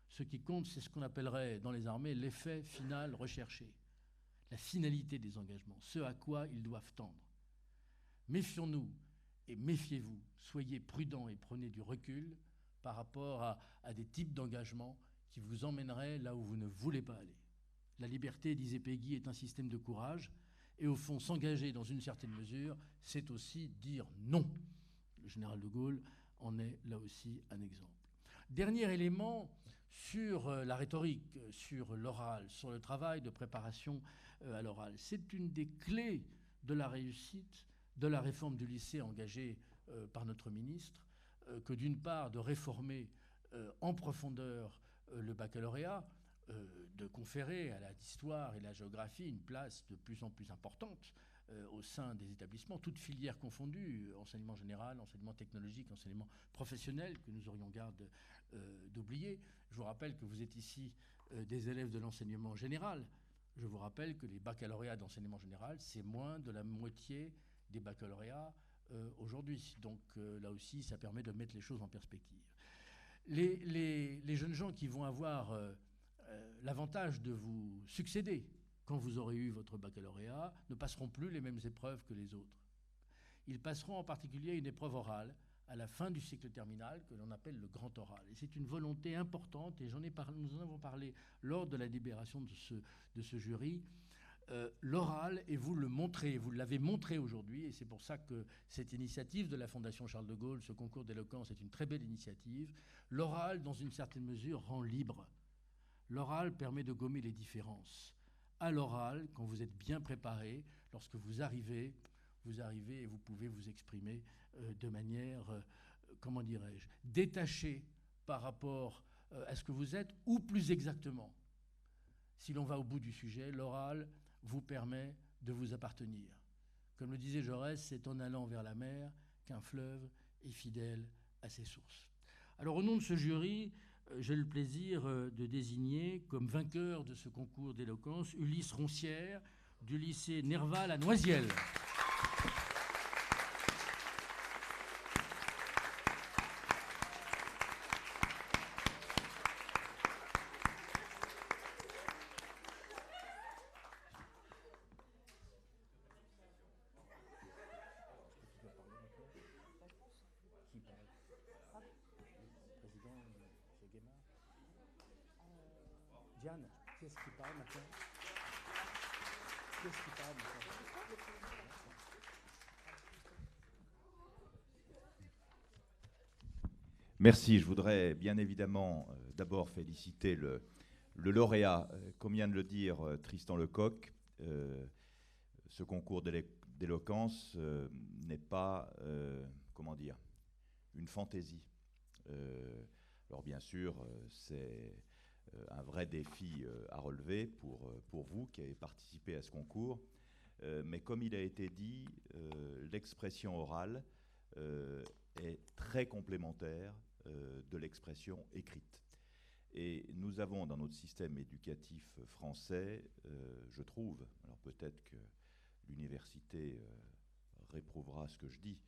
Ce qui compte, c'est ce qu'on appellerait dans les armées l'effet final recherché, la finalité des engagements, ce à quoi ils doivent tendre. Méfions-nous et méfiez-vous, soyez prudents et prenez du recul par rapport à des types d'engagements qui vous emmèneraient là où vous ne voulez pas aller. La liberté, disait Péguy, est un système de courage. Et au fond, s'engager dans une certaine mesure, c'est aussi dire non. Le général de Gaulle en est là aussi un exemple. Dernier élément sur la rhétorique, sur l'oral, sur le travail de préparation à l'oral. C'est une des clés de la réussite de la réforme du lycée engagée par notre ministre, que d'une part de réformer en profondeur le baccalauréat, de conférer à l'histoire et la géographie une place de plus en plus importante au sein des établissements, toutes filières confondues, enseignement général, enseignement technologique, enseignement professionnel, que nous aurions garde d'oublier. Je vous rappelle que vous êtes ici des élèves de l'enseignement général, Je vous rappelle que les baccalauréats d'enseignement général, c'est moins de la moitié des baccalauréats aujourd'hui. Donc là aussi, ça permet de mettre les choses en perspective. Les jeunes gens qui vont avoir l'avantage de vous succéder quand vous aurez eu votre baccalauréat ne passeront plus les mêmes épreuves que les autres. Ils passeront en particulier une épreuve orale à la fin du cycle terminal que l'on appelle le grand oral. Et c'est une volonté importante, et nous en avons parlé lors de la délibération de ce jury. L'oral, et vous le montrez, vous l'avez montré aujourd'hui, et c'est pour ça que cette initiative de la Fondation Charles de Gaulle, ce concours d'éloquence, est une très belle initiative. L'oral, dans une certaine mesure, rend libre. L'oral permet de gommer les différences. À l'oral, quand vous êtes bien préparé, lorsque vous arrivez et vous pouvez vous exprimer de manière, comment dirais-je, détachée par rapport à ce que vous êtes, ou plus exactement, si l'on va au bout du sujet, l'oral vous permet de vous appartenir. Comme le disait Jaurès, c'est en allant vers la mer qu'un fleuve est fidèle à ses sources. Alors au nom de ce jury, j'ai le plaisir de désigner comme vainqueur de ce concours d'éloquence Ulysse Roncière du lycée Nerval à Noisiel. Diane, qui est-ce qui parle maintenant? Qui est-ce qui parle maintenant? Merci. Je voudrais bien évidemment d'abord féliciter le lauréat, comme vient de le dire Tristan Lecoq. Ce concours d'éloquence n'est pas, comment dire, une fantaisie. Alors bien sûr, c'est un vrai défi à relever pour vous qui avez participé à ce concours. Mais comme il a été dit, l'expression orale est très complémentaire de l'expression écrite. Et nous avons dans notre système éducatif français, je trouve, alors peut-être que l'université réprouvera ce que je dis,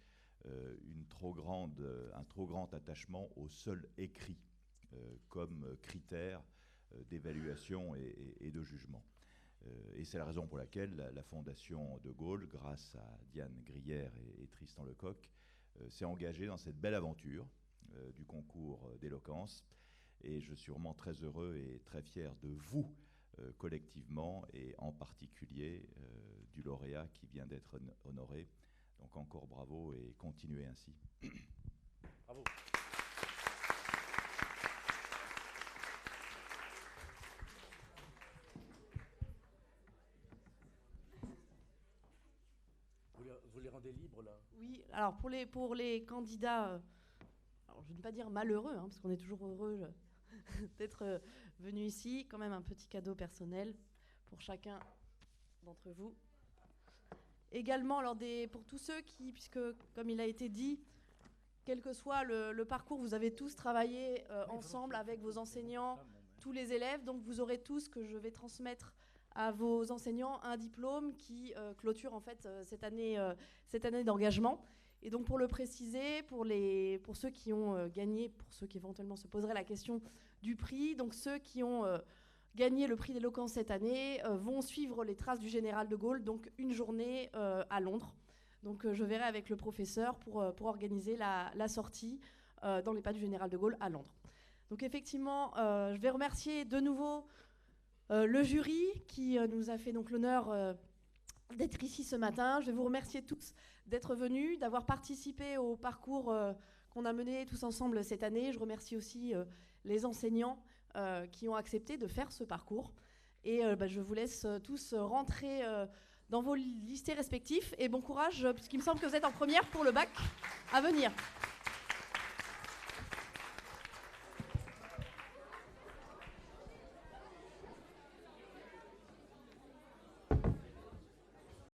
un trop grand attachement au seul écrit comme critère d'évaluation et de jugement. Et c'est la raison pour laquelle la Fondation de Gaulle, grâce à Diane Grière et Tristan Lecoq, s'est engagée dans cette belle aventure du concours d'éloquence. Et je suis vraiment très heureux et très fier de vous collectivement, et en particulier du lauréat qui vient d'être honoré. Donc encore bravo et continuez ainsi. Bravo. Vous les rendez libres là? Oui, alors pour les candidats, alors je ne vais pas dire malheureux, hein, parce qu'on est toujours heureux d'être venu ici, quand même un petit cadeau personnel pour chacun d'entre vous. Également, pour tous ceux qui, puisque comme il a été dit, quel que soit le parcours, vous avez tous travaillé ensemble avec vos enseignants, tous les élèves, donc vous aurez tous, que je vais transmettre à vos enseignants, un diplôme qui clôture en fait cette année d'engagement. Et donc pour le préciser, pour ceux qui ont gagné, pour ceux qui éventuellement se poseraient la question du prix, donc ceux qui ont gagné le prix d'éloquence cette année vont suivre les traces du général de Gaulle, donc une journée à Londres. Donc je verrai avec le professeur pour organiser la sortie dans les pas du général de Gaulle à Londres. Donc effectivement, je vais remercier de nouveau le jury qui nous a fait donc l'honneur d'être ici ce matin. Je vais vous remercier tous d'être venus, d'avoir participé au parcours qu'on a mené tous ensemble cette année. Je remercie aussi les enseignants qui ont accepté de faire ce parcours. Et je vous laisse tous rentrer dans vos lycées respectifs. Et bon courage, puisqu'il me semble que vous êtes en première pour le bac à venir.